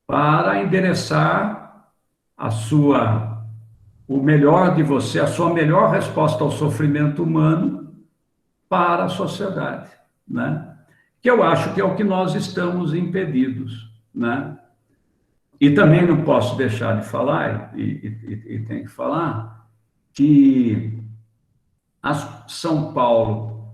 para endereçar o melhor de você, a sua melhor resposta ao sofrimento humano para a sociedade, né? Que eu acho que é o que nós estamos impedidos, né? E também não posso deixar de falar, e tenho que falar, que São Paulo,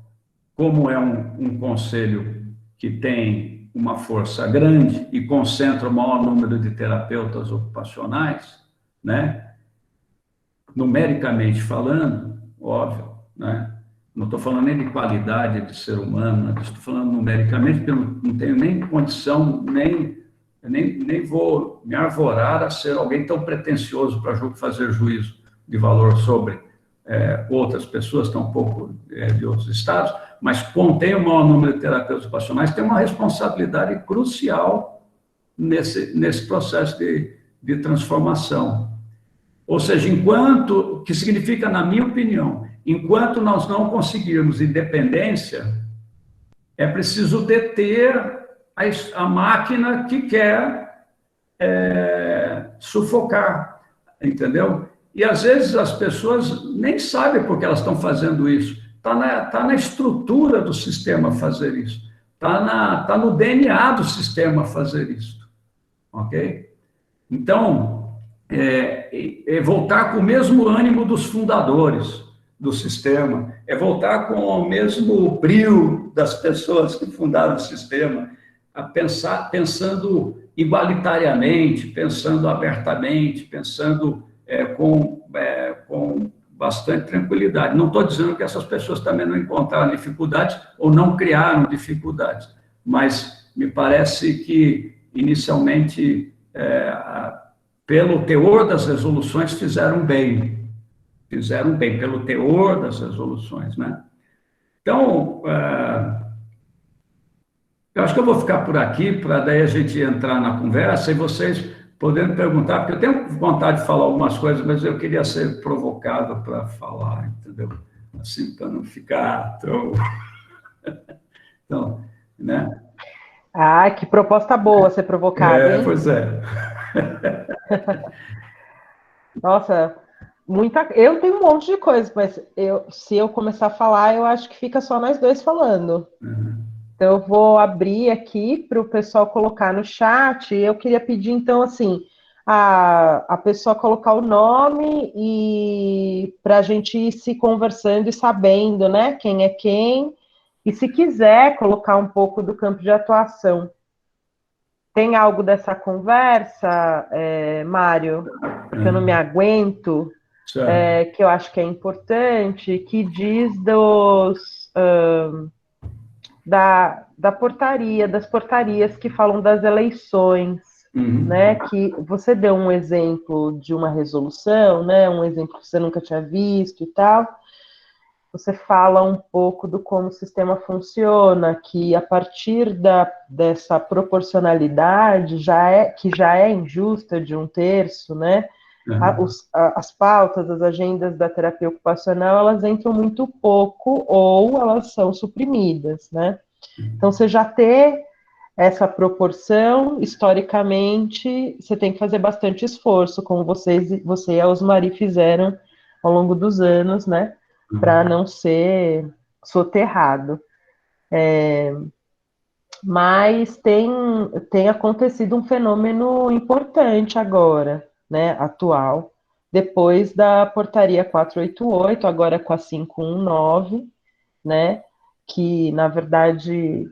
como é um conselho que tem uma força grande e concentra o maior número de terapeutas ocupacionais, né? Numericamente falando, óbvio, né? Não estou falando nem de qualidade de ser humano, estou falando numericamente, porque eu não tenho nem condição, nem vou me arvorar a ser alguém tão pretensioso para fazer juízo de valor sobre outras pessoas, tampouco de outros estados, mas contém o maior número de terapeutas ocupacionais, tem uma responsabilidade crucial nesse processo de transformação. Ou seja, que significa, na minha opinião, enquanto nós não conseguirmos independência, é preciso deter a máquina que quer sufocar, entendeu? E, às vezes, as pessoas nem sabem por que elas estão fazendo isso. Tá na estrutura do sistema fazer isso. Tá no DNA do sistema fazer isso. Ok? Então, voltar com o mesmo ânimo dos fundadores do sistema, voltar com o mesmo brio das pessoas que fundaram o sistema, pensando igualitariamente, pensando abertamente, pensando com bastante tranquilidade. Não estou dizendo que essas pessoas também não encontraram dificuldades ou não criaram dificuldades, mas me parece que, inicialmente, pelo teor das resoluções, fizeram bem, pelo teor das resoluções, né? Então, eu acho que eu vou ficar por aqui, para daí a gente entrar na conversa e vocês podendo perguntar, porque eu tenho vontade de falar algumas coisas, mas eu queria ser provocado para falar, entendeu? Assim, para não ficar tão... Então, né? Ah, que proposta boa ser provocado, hein? Pois é. Nossa, eu tenho um monte de coisa, mas se eu começar a falar, eu acho que fica só nós dois falando. Uhum. Então, eu vou abrir aqui para o pessoal colocar no chat. Eu queria pedir, então, assim, a pessoa colocar o nome e para a gente ir se conversando e sabendo, né, quem é quem. E se quiser colocar um pouco do campo de atuação. Tem algo dessa conversa, Mário, porque eu não me aguento, que eu acho que é importante, que diz da portaria, das portarias que falam das eleições, né? Que você deu um exemplo de uma resolução, né? Um exemplo que você nunca tinha visto e tal. Você fala um pouco do como o sistema funciona, que a partir dessa proporcionalidade que já é injusta de 1/3, né? As pautas, as agendas da terapia ocupacional, elas entram muito pouco ou elas são suprimidas, né? Então, você já ter essa proporção, historicamente, você tem que fazer bastante esforço, como você e a Osmari fizeram ao longo dos anos, né? Para não ser soterrado. Mas tem acontecido um fenômeno importante agora, né, atual, depois da portaria 488, agora com a 519, né, que, na verdade,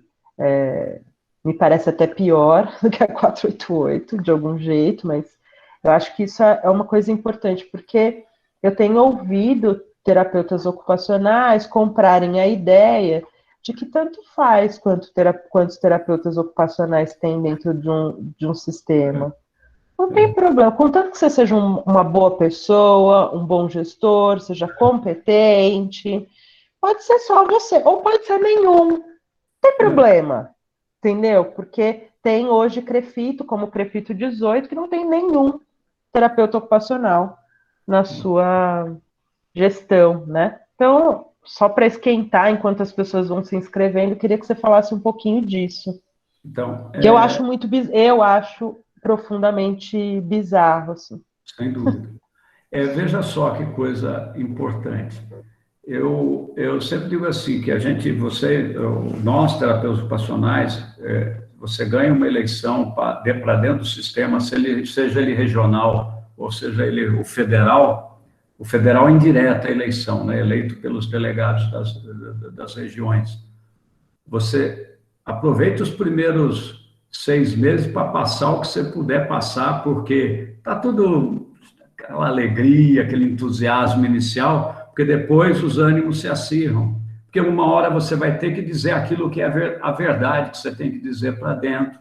me parece até pior do que a 488, de algum jeito, mas eu acho que isso é uma coisa importante, porque eu tenho ouvido terapeutas ocupacionais comprarem a ideia de que tanto faz quantos terapeutas ocupacionais tem dentro de um sistema. Não tem problema, contanto que você seja uma boa pessoa, um bom gestor, seja competente, pode ser só você, ou pode ser nenhum, não tem problema. entendeu? Porque tem hoje CREFITO, como CREFITO 18, que não tem nenhum terapeuta ocupacional na sua gestão, né? Então, só para esquentar, enquanto as pessoas vão se inscrevendo, queria que você falasse um pouquinho disso. Então, que eu acho profundamente bizarro, assim. Sem dúvida. Veja só que coisa importante. Eu sempre digo assim, que nós, terapeutas ocupacionais, você ganha uma eleição para dentro do sistema, seja ele regional ou seja ele o federal é indireta a eleição, né, eleito pelos delegados das regiões. Você aproveita os primeiros 6 meses para passar o que você puder passar, porque está tudo aquela alegria, aquele entusiasmo inicial, porque depois os ânimos se acirram. Porque uma hora você vai ter que dizer aquilo que é a verdade que você tem que dizer para dentro,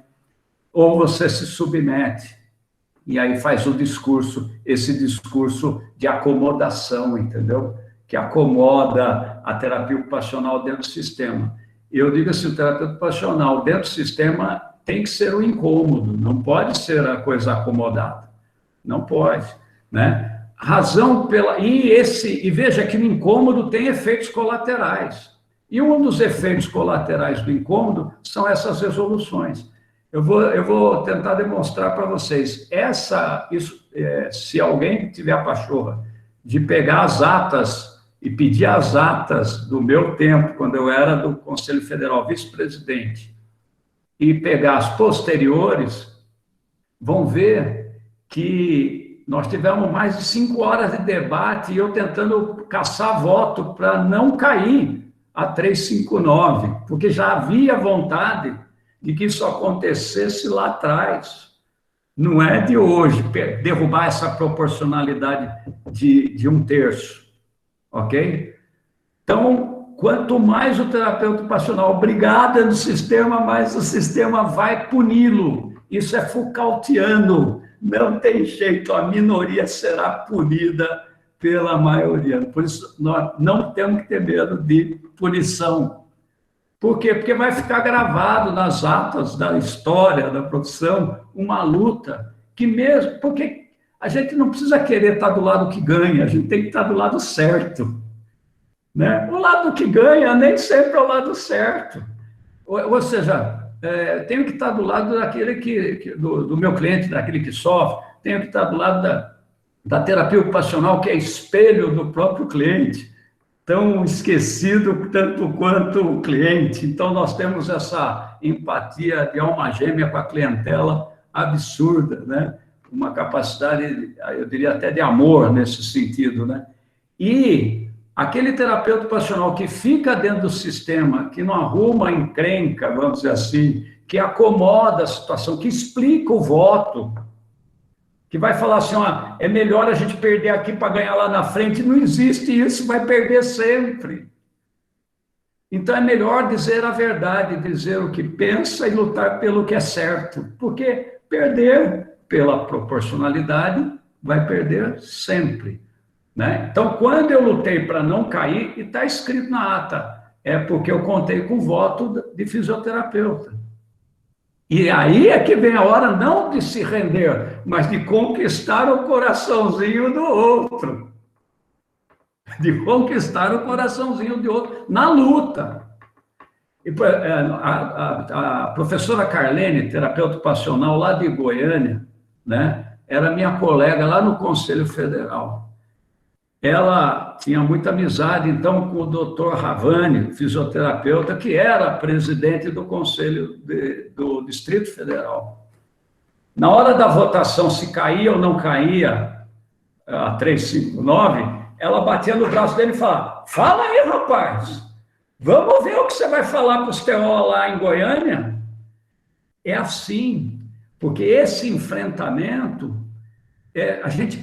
ou você se submete, e aí faz esse discurso de acomodação, entendeu? Que acomoda a terapia ocupacional dentro do sistema. Eu digo assim, o terapeuta ocupacional dentro do sistema tem que ser o incômodo, não pode ser a coisa acomodada, não pode, né? E veja que no incômodo tem efeitos colaterais, e um dos efeitos colaterais do incômodo são essas resoluções. Eu vou tentar demonstrar para vocês. Se alguém tiver a pachorra de pegar as atas e pedir as atas do meu tempo, quando eu era do Conselho Federal vice-presidente, e pegar as posteriores, vão ver que nós tivemos mais de 5 horas de debate e eu tentando caçar voto para não cair a 359, porque já havia vontade de que isso acontecesse lá atrás. Não é de hoje derrubar essa proporcionalidade de 1/3, ok? Então, quanto mais o terapeuta ocupacional obrigar dentro do sistema, mais o sistema vai puni-lo. Isso é Foucaultiano. Não tem jeito, a minoria será punida pela maioria. Por isso, nós não temos que ter medo de punição. Por quê? Porque vai ficar gravado nas atas da história, da profissão, uma luta que mesmo... Porque a gente não precisa querer estar do lado que ganha, a gente tem que estar do lado certo, né? O lado que ganha nem sempre é o lado certo. Ou seja, tenho que estar do lado daquele do meu cliente, daquele que sofre, tenho que estar do lado da terapia ocupacional, que é espelho do próprio cliente, tão esquecido tanto quanto o cliente. Então, nós temos essa empatia de alma gêmea com a clientela absurda, né? Uma capacidade, eu diria até de amor nesse sentido, né? E aquele terapeuta ocupacional que fica dentro do sistema, que não arruma encrenca, vamos dizer assim, que acomoda a situação, que explica o voto, que vai falar assim, ó, é melhor a gente perder aqui para ganhar lá na frente. Não existe isso, vai perder sempre. Então, é melhor dizer a verdade, dizer o que pensa e lutar pelo que é certo, porque perder pela proporcionalidade vai perder sempre, né? Então, quando eu lutei para não cair, e está escrito na ata, é porque eu contei com o voto de fisioterapeuta. E aí é que vem a hora não de se render, mas de conquistar o coraçãozinho do outro. De conquistar o coraçãozinho do outro na luta. E a professora Carlene, terapeuta ocupacional lá de Goiânia, né, era minha colega lá no Conselho Federal. Ela tinha muita amizade, então, com o doutor Ravani, fisioterapeuta, que era presidente do Conselho do Distrito Federal. Na hora da votação, se caía ou não caía a 359, ela batia no braço dele e falava, fala aí, rapaz, vamos ver o que você vai falar para os TO lá em Goiânia? É assim, porque esse enfrentamento,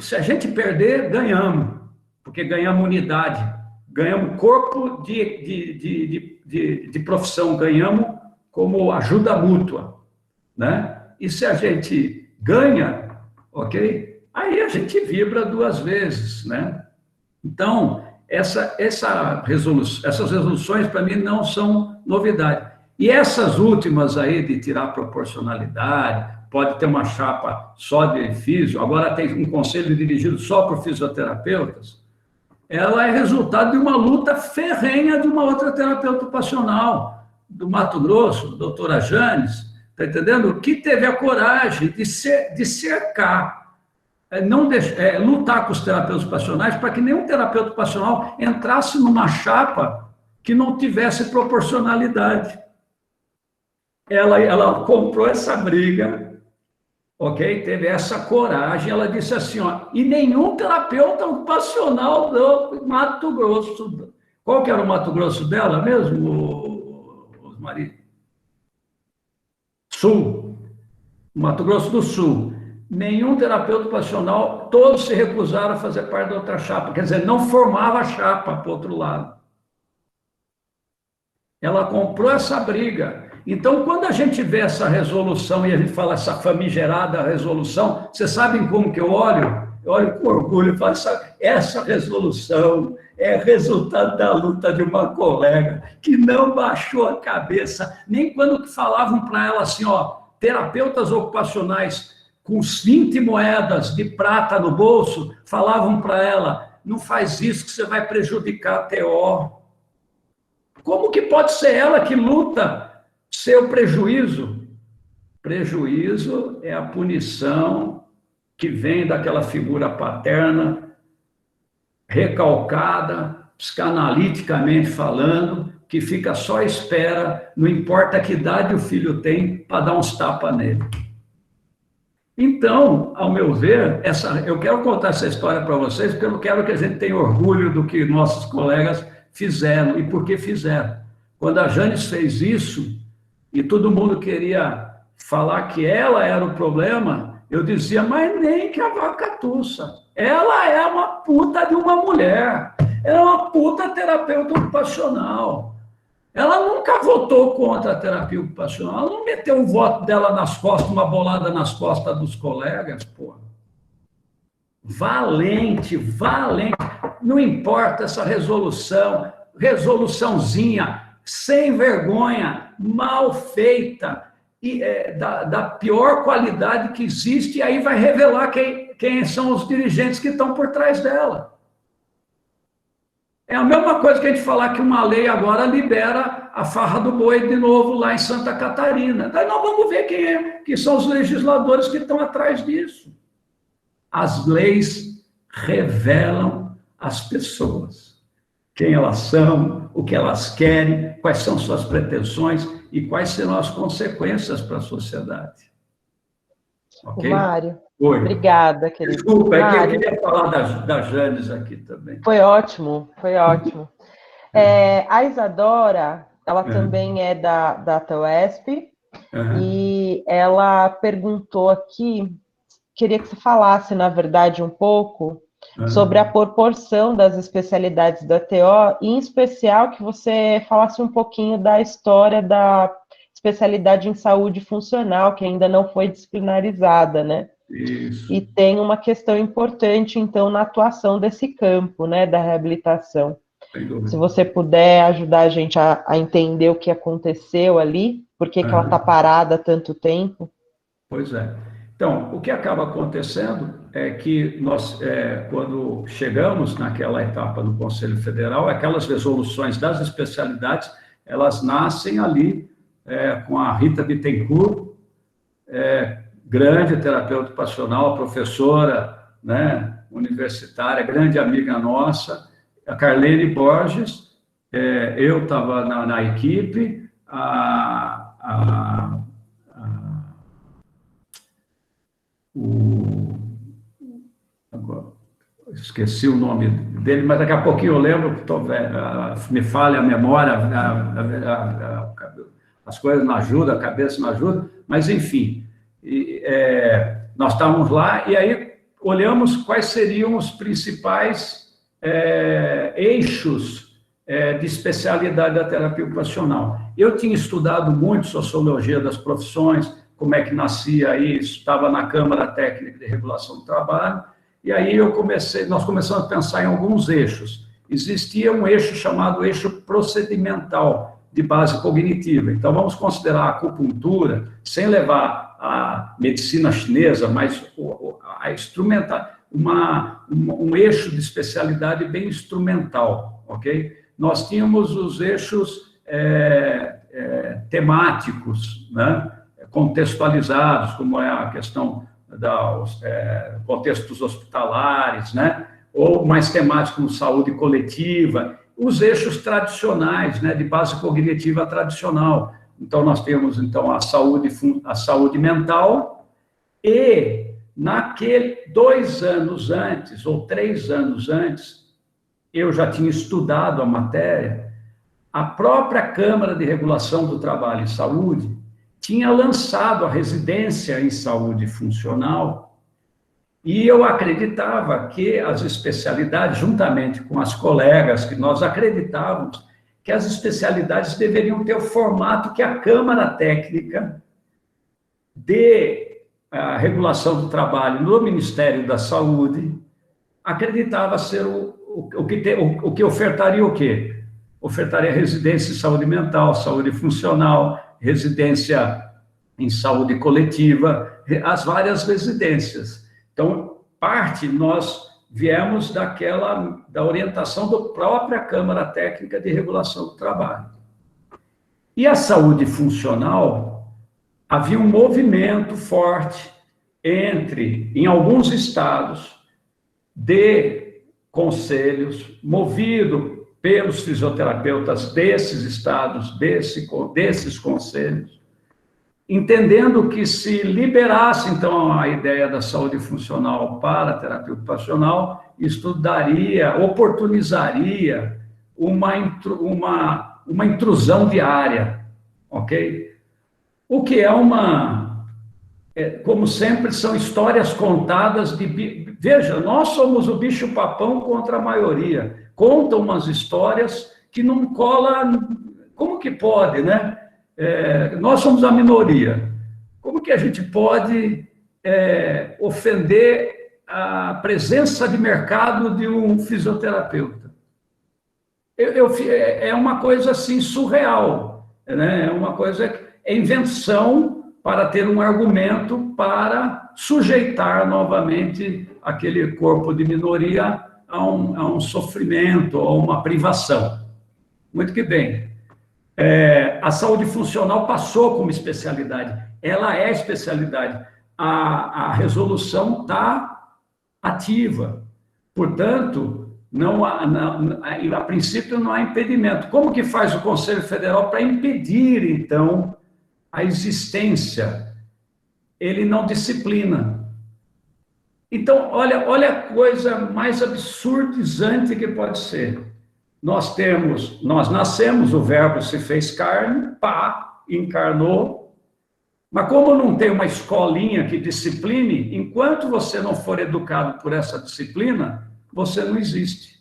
se a gente perder, ganhamos. Porque ganhamos unidade, ganhamos corpo de profissão, ganhamos como ajuda mútua, né? E se a gente ganha, ok? Aí a gente vibra 2 vezes, né? Então, essas resoluções, para mim, não são novidade. E essas últimas aí de tirar proporcionalidade, pode ter uma chapa só de físio, agora tem um conselho dirigido só por fisioterapeutas, ela é resultado de uma luta ferrenha de uma outra terapeuta ocupacional do Mato Grosso, doutora Janes, está entendendo? Que teve a coragem de cercar, lutar com os terapeutas ocupacionais para que nenhum terapeuta ocupacional entrasse numa chapa que não tivesse proporcionalidade. Ela comprou essa briga, ok? Teve essa coragem, ela disse assim, ó, e nenhum terapeuta ocupacional do Mato Grosso. Qual que era o Mato Grosso dela mesmo, Maria? Sul. Mato Grosso do Sul. Nenhum terapeuta ocupacional, todos se recusaram a fazer parte da outra chapa, quer dizer, não formava chapa para o outro lado. Ela comprou essa briga. Então, quando a gente vê essa resolução e a gente fala essa famigerada resolução, vocês sabem como que eu olho? Eu olho com orgulho e falo, essa resolução é resultado da luta de uma colega que não baixou a cabeça, nem quando falavam para ela assim, ó, terapeutas ocupacionais com 20 moedas de prata no bolso, falavam para ela, não faz isso que você vai prejudicar a TO. Como que pode ser ela que luta seu prejuízo? Prejuízo é a punição que vem daquela figura paterna, recalcada, psicanaliticamente falando, que fica só à espera, não importa que idade o filho tem, para dar uns tapas nele. Então, ao meu ver, eu quero contar essa história para vocês, porque eu quero que a gente tenha orgulho do que nossos colegas fizeram e por que fizeram. Quando a Janes fez isso, e todo mundo queria falar que ela era o problema, eu dizia, mas nem que a vaca tussa. Ela é uma puta de uma mulher. Ela é uma puta terapeuta ocupacional. Ela nunca votou contra a terapia ocupacional. Ela não meteu um voto dela nas costas, uma bolada nas costas dos colegas, pô. Valente, valente. Não importa essa resoluçãozinha, sem vergonha, mal feita, e, da pior qualidade que existe, e aí vai revelar quem são os dirigentes que estão por trás dela. É a mesma coisa que a gente falar que uma lei agora libera a farra do boi de novo lá em Santa Catarina. Daí nós vamos ver quem são os legisladores que estão atrás disso. As leis revelam as pessoas, quem elas são, o que elas querem, quais são suas pretensões e quais serão as consequências para a sociedade. Ok? Mário, oi. Obrigada, querido. Desculpa, é que eu queria falar da Janes aqui também. Foi ótimo, foi ótimo. A Isadora, ela também é da TUESP, e ela perguntou aqui, queria que você falasse, na verdade, um pouco sobre a proporção das especialidades da TO, e em especial que você falasse um pouquinho da história da especialidade em saúde funcional, que ainda não foi disciplinarizada, né? Isso. E tem uma questão importante, então, na atuação desse campo, né, da reabilitação. Se você puder ajudar a gente a entender o que aconteceu ali, por que ela está parada há tanto tempo. Pois é. Então, o que acaba acontecendo é que nós, quando chegamos naquela etapa do Conselho Federal, aquelas resoluções das especialidades, elas nascem ali com a Rita Bittencourt, grande terapeuta ocupacional, professora, né, universitária, grande amiga nossa, a Carlene Borges, eu estava na equipe, agora, esqueci o nome dele, mas daqui a pouquinho eu lembro, me falha a memória, as coisas não ajudam, a cabeça não ajuda, mas enfim, nós estávamos lá e aí olhamos quais seriam os principais eixos de especialidade da terapia ocupacional. Eu tinha estudado muito sociologia das profissões, como é que nascia isso, estava na Câmara Técnica de Regulação do Trabalho, e aí nós começamos a pensar em alguns eixos. Existia um eixo chamado eixo procedimental, de base cognitiva. Então, vamos considerar a acupuntura, sem levar a medicina chinesa, mas a instrumental, um eixo de especialidade bem instrumental, ok? Nós tínhamos os eixos temáticos, né? Contextualizados, como é a questão dos contextos hospitalares, né? Ou mais temáticos como saúde coletiva, os eixos tradicionais, né? De base cognitiva tradicional. Então, nós temos, então, a saúde mental e, 2 anos antes, ou 3 anos antes, eu já tinha estudado a matéria, a própria Câmara de Regulação do Trabalho e Saúde tinha lançado a residência em saúde funcional e eu acreditava que as especialidades, juntamente com as colegas, que nós acreditávamos que as especialidades deveriam ter o formato que a Câmara Técnica de Regulação do Trabalho no Ministério da Saúde acreditava ser o que ofertaria o quê? Ofertaria residência em saúde mental, saúde funcional, residência em saúde coletiva, as várias residências. Então, nós viemos da orientação da própria Câmara Técnica de Regulação do Trabalho. E a saúde funcional, havia um movimento forte em alguns estados, de conselhos, movido pelos fisioterapeutas desses estados, desses conselhos, entendendo que se liberasse, então, a ideia da saúde funcional para a terapia ocupacional, isso oportunizaria uma intrusão diária, ok? O que como sempre, são histórias contadas Veja, nós somos o bicho-papão contra a maioria. Contam umas histórias que não colam. Como que pode, né? Nós somos a minoria. Como que a gente pode ofender a presença de mercado de um fisioterapeuta? É uma coisa assim surreal, né? É uma coisa, invenção para ter um argumento para sujeitar novamente aquele corpo de minoria a um sofrimento, a uma privação. Muito que bem. A saúde funcional passou como especialidade. Ela é especialidade. A resolução está ativa. Portanto, a princípio não há impedimento. Como que faz o Conselho Federal para impedir, então, a existência? Ele não disciplina. Então, olha a coisa mais absurdizante que pode ser. Nós nascemos, o verbo se fez carne, encarnou, mas como não tem uma escolinha que discipline, enquanto você não for educado por essa disciplina, você não existe.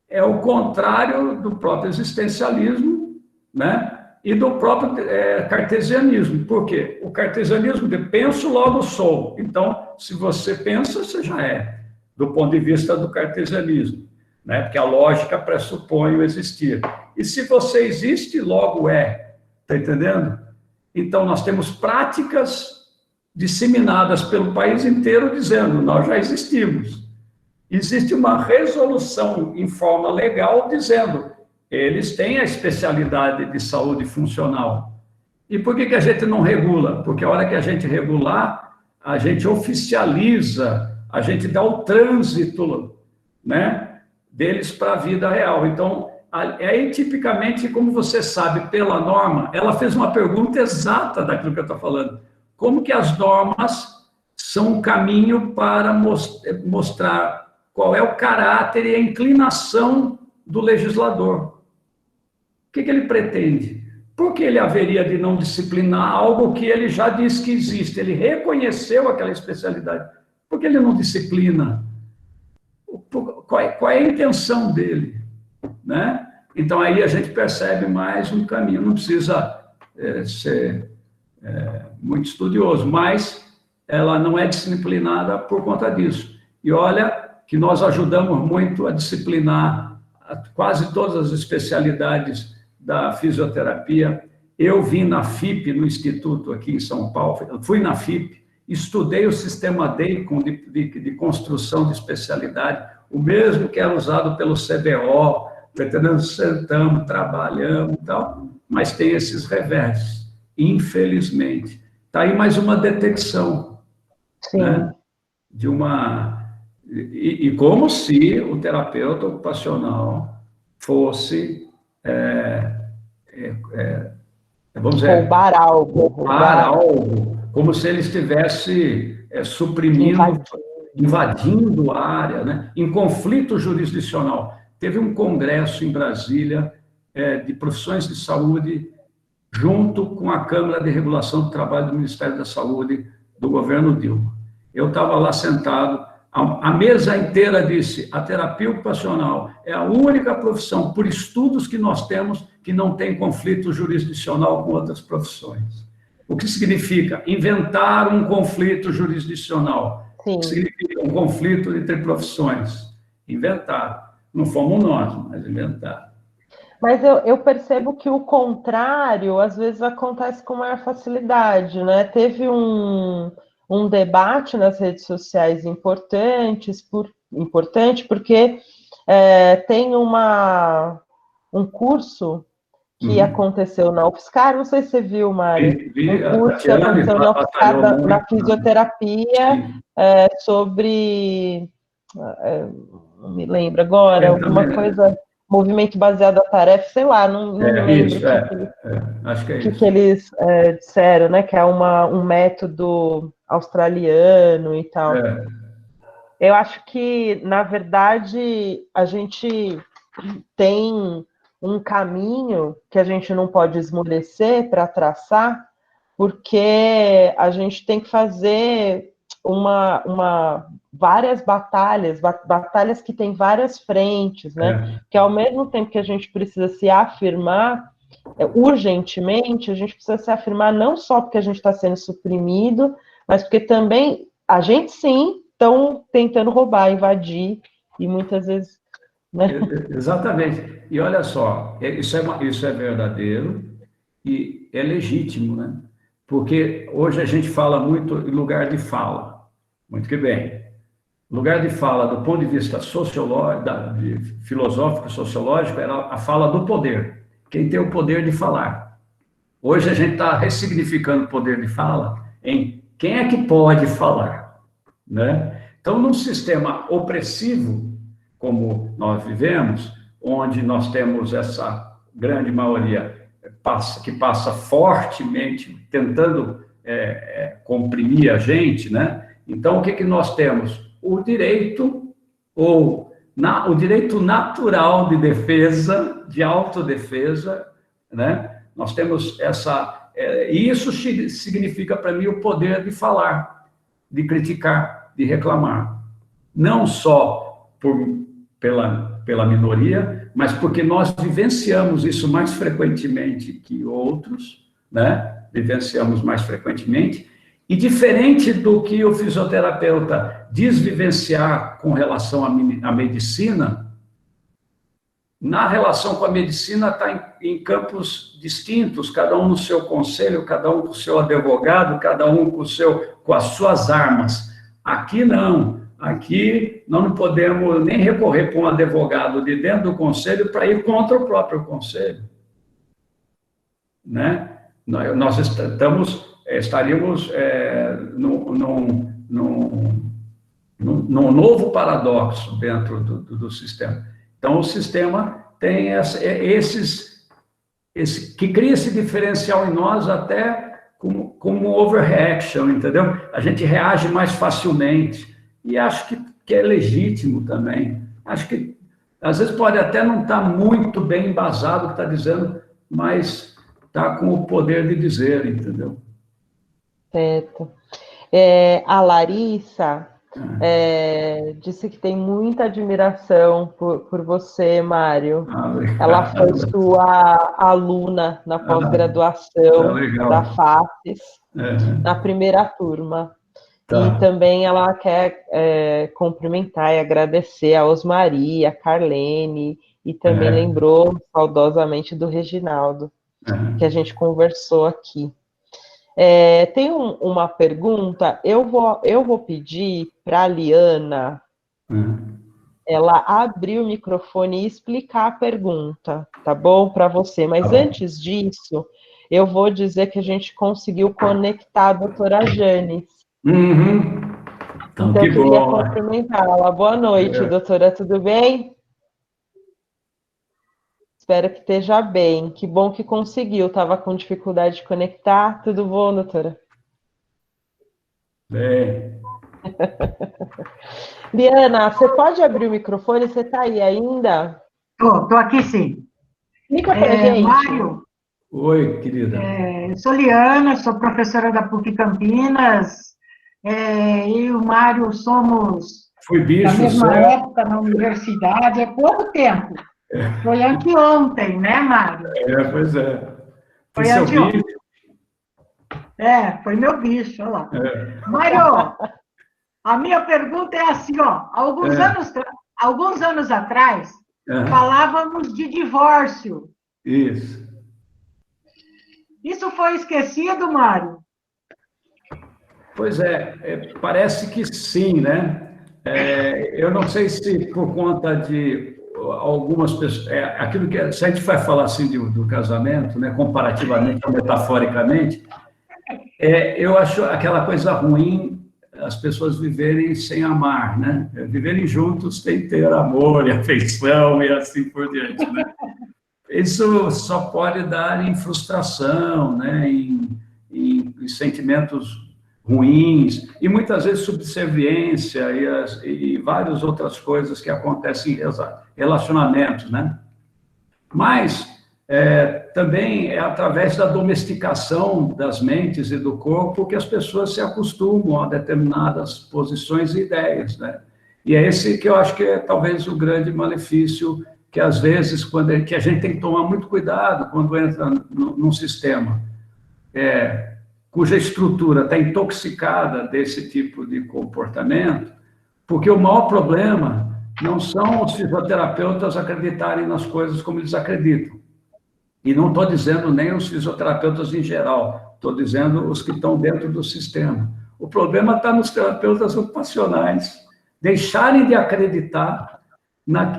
É o contrário do próprio existencialismo, né? E do próprio cartesianismo. Por quê? O cartesianismo de penso, logo sou. Então, se você pensa, você já é, do ponto de vista do cartesianismo, né? Porque a lógica pressupõe o existir. E se você existe, logo é. Está entendendo? Então, nós temos práticas disseminadas pelo país inteiro dizendo, nós já existimos. Existe uma resolução em forma legal dizendo, eles têm a especialidade de saúde funcional. E por que a gente não regula? Porque a hora que a gente regular, a gente oficializa, a gente dá o trânsito, né, deles para a vida real. Então, aí, tipicamente, como você sabe, pela norma, ela fez uma pergunta exata daquilo que eu estou falando. Como que as normas são um caminho para mostrar qual é o caráter e a inclinação do legislador? O que ele pretende? Por que ele haveria de não disciplinar algo que ele já diz que existe? Ele reconheceu aquela especialidade. Por que ele não disciplina? Qual é a intenção dele? Né? Então, aí a gente percebe mais um caminho. Não precisa ser muito estudioso, mas ela não é disciplinada por conta disso. E olha que nós ajudamos muito a disciplinar quase todas as especialidades da fisioterapia. Eu vim na FIP, no Instituto aqui em São Paulo, fui na FIP, estudei o sistema DEICOM de construção de especialidade, o mesmo que era usado pelo CBO, sentamos, trabalhamos e tal, mas tem esses reversos, infelizmente. Está aí mais uma detecção, né, de uma... E como se o terapeuta ocupacional fosse... vamos dizer... Roubar algo. Roubar algo, como se ele estivesse suprimindo, invadindo a área, né, em conflito jurisdicional. Teve um congresso em Brasília de profissões de saúde junto com a Câmara de Regulação do Trabalho do Ministério da Saúde do governo Dilma. Eu estava lá sentado, a mesa inteira disse: a terapia ocupacional é a única profissão, por estudos que nós temos, que não tem conflito jurisdicional com outras profissões. O que significa? Inventar um conflito jurisdicional. Sim. O que significa um conflito entre profissões? Inventar. Não fomos nós, mas inventaram. Mas eu percebo que o contrário, às vezes, acontece com maior facilidade, né? Teve um debate nas redes sociais importante, porque tem um curso que aconteceu na UFSCar, não sei se você viu, Mário, um curso que aconteceu na UFSCar, na fisioterapia, sobre... não me lembro agora, alguma coisa, movimento baseado na tarefa, sei lá, não me lembro acho que que eles disseram, né, que é um método australiano e tal. Eu acho que, na verdade, a gente tem um caminho que a gente não pode esmorecer para traçar, porque a gente tem que fazer várias batalhas que têm várias frentes, né? Que ao mesmo tempo que a gente precisa se afirmar urgentemente, a gente precisa se afirmar não só porque a gente está sendo suprimido, mas porque também a gente sim estão tentando roubar, invadir, e muitas vezes... Né? Exatamente. E olha só, isso é verdadeiro e é legítimo, né? Porque hoje a gente fala muito em lugar de fala. Muito que bem. Lugar de fala, do ponto de vista filosófico, sociológico, era a fala do poder. Quem tem o poder de falar. Hoje a gente está ressignificando o poder de fala em quem é que pode falar, né? Então, num sistema opressivo, como nós vivemos, onde nós temos essa grande maioria que passa fortemente tentando comprimir a gente, né? Então, o que nós temos? O direito, o direito natural de defesa, de autodefesa, né? Nós temos e isso significa para mim o poder de falar, de criticar, de reclamar. Não só pela minoria, mas porque nós vivenciamos isso mais frequentemente que outros, né? Vivenciamos mais frequentemente. E diferente do que o fisioterapeuta diz vivenciar com relação à medicina, na relação com a medicina está em campos distintos, cada um no seu conselho, cada um com o seu advogado, cada um com as suas armas. Aqui não. Aqui nós não podemos nem recorrer para um advogado de dentro do conselho para ir contra o próprio conselho, né? Nós estaríamos num novo paradoxo dentro do sistema. Então, o sistema tem que cria esse diferencial em nós até como overreaction, entendeu? A gente reage mais facilmente. E acho que é legítimo também. Acho que, às vezes, pode até não estar muito bem embasado o que está dizendo, mas está com o poder de dizer, entendeu? Certo. A Larissa disse que tem muita admiração por você, Mário. Ela foi sua aluna na pós-graduação da FACES, na primeira turma. E também ela quer cumprimentar e agradecer a Osmaria, a Carlene e também lembrou saudosamente do Reginaldo, que a gente conversou aqui. Tem uma pergunta, eu vou pedir para a Liana ela abrir o microfone e explicar a pergunta, tá bom? Para você. Mas antes disso, eu vou dizer que a gente conseguiu conectar a doutora Janes. Então, eu queria cumprimentá-la. Boa noite, doutora, tudo bem? Espero que esteja bem. Que bom que conseguiu. Estava com dificuldade de conectar. Tudo bom, doutora? Bem. Liana, você pode abrir o microfone? Você está aí ainda? Estou aqui sim. Explica para a gente. Mário. Oi, querida. Eu sou Liana, sou professora da PUC Campinas. Eu e o Mário somos da mesma época na universidade, há pouco tempo. Foi anteontem, né, Mário? Pois é. Foi anteontem. Foi meu bicho, olha lá. Mário, a minha pergunta é assim, ó. Alguns anos atrás, falávamos de divórcio. Isso. Isso foi esquecido, Mário? Pois parece que sim, né? Eu não sei se por conta de algumas pessoas... aquilo que se a gente vai falar assim do casamento, né, comparativamente ou metaforicamente, eu acho aquela coisa ruim as pessoas viverem sem amar, né? Viverem juntos sem ter amor e afeição e assim por diante, né? Isso só pode dar em frustração, né? Em sentimentos ruins, e muitas vezes subserviência e várias outras coisas que acontecem em relacionamentos, né? Mas também é através da domesticação das mentes e do corpo que as pessoas se acostumam a determinadas posições e ideias, né? E é esse que eu acho que é talvez o grande malefício, que às vezes que a gente tem que tomar muito cuidado quando entra num sistema cuja estrutura está intoxicada desse tipo de comportamento, porque o maior problema não são os fisioterapeutas acreditarem nas coisas como eles acreditam. E não estou dizendo nem os fisioterapeutas em geral, estou dizendo os que estão dentro do sistema. O problema está nos terapeutas ocupacionais deixarem de acreditar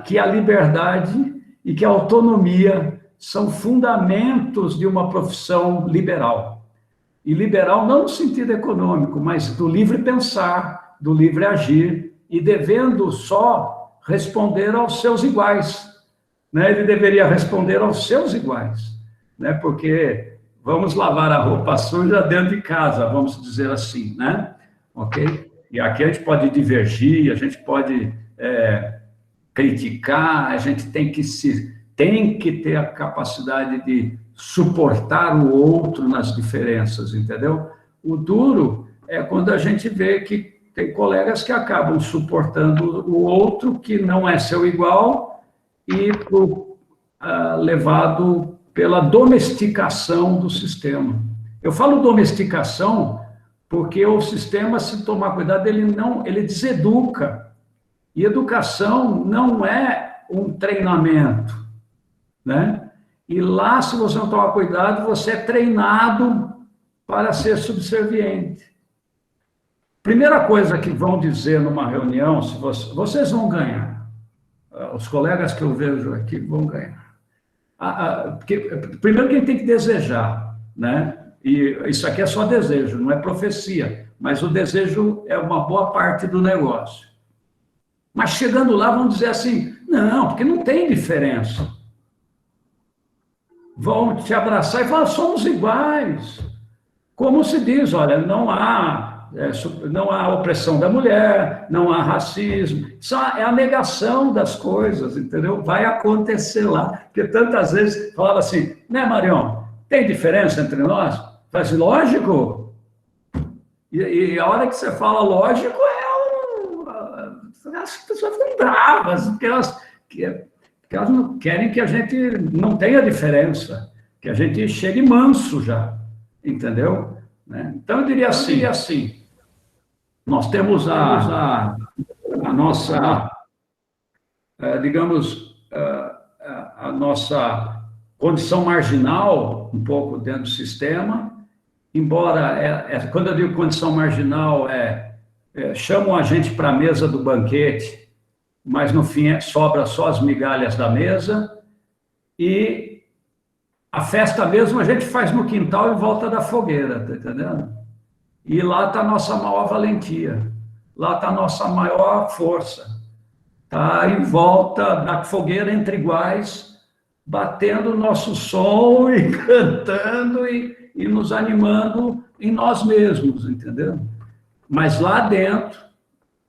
que a liberdade e que a autonomia são fundamentos de uma profissão liberal. E liberal não no sentido econômico, mas do livre pensar, do livre agir, e devendo só responder aos seus iguais, né? Ele deveria responder aos seus iguais, né? Porque vamos lavar a roupa suja dentro de casa, vamos dizer assim, né? Ok? E aqui a gente pode divergir, a gente pode criticar, a gente tem que ter a capacidade de suportar o outro nas diferenças, entendeu? O duro é quando a gente vê que tem colegas que acabam suportando o outro que não é seu igual e levado pela domesticação do sistema. Eu falo domesticação porque o sistema, se tomar cuidado, ele deseduca. E educação não é um treinamento, né? E lá, se você não tomar cuidado, você é treinado para ser subserviente. Primeira coisa que vão dizer numa reunião, se vocês vão ganhar, os colegas que eu vejo aqui vão ganhar. Primeiro, quem tem que desejar, né? E isso aqui é só desejo, não é profecia, mas o desejo é uma boa parte do negócio. Mas chegando lá, vão dizer assim, não, porque não tem diferença. Vão te abraçar e falar, somos iguais. Como se diz, olha, não há opressão da mulher, não há racismo, só é a negação das coisas, entendeu? Vai acontecer lá, porque tantas vezes falava assim, né, Marion, tem diferença entre nós? Faz lógico. E a hora que você fala lógico, as pessoas ficam bravas, porque elas não querem que a gente não tenha diferença, que a gente chegue manso já, entendeu? Então, eu diria assim, nós temos a nossa, digamos, a nossa condição marginal, um pouco dentro do sistema, embora, quando eu digo condição marginal, chamam a gente para a mesa do banquete, mas no fim sobra só as migalhas da mesa, e a festa mesmo a gente faz no quintal em volta da fogueira, tá entendendo? E lá está a nossa maior valentia, lá está a nossa maior força, está em volta da fogueira entre iguais, batendo o nosso som e cantando e nos animando em nós mesmos, entendeu? Mas lá dentro,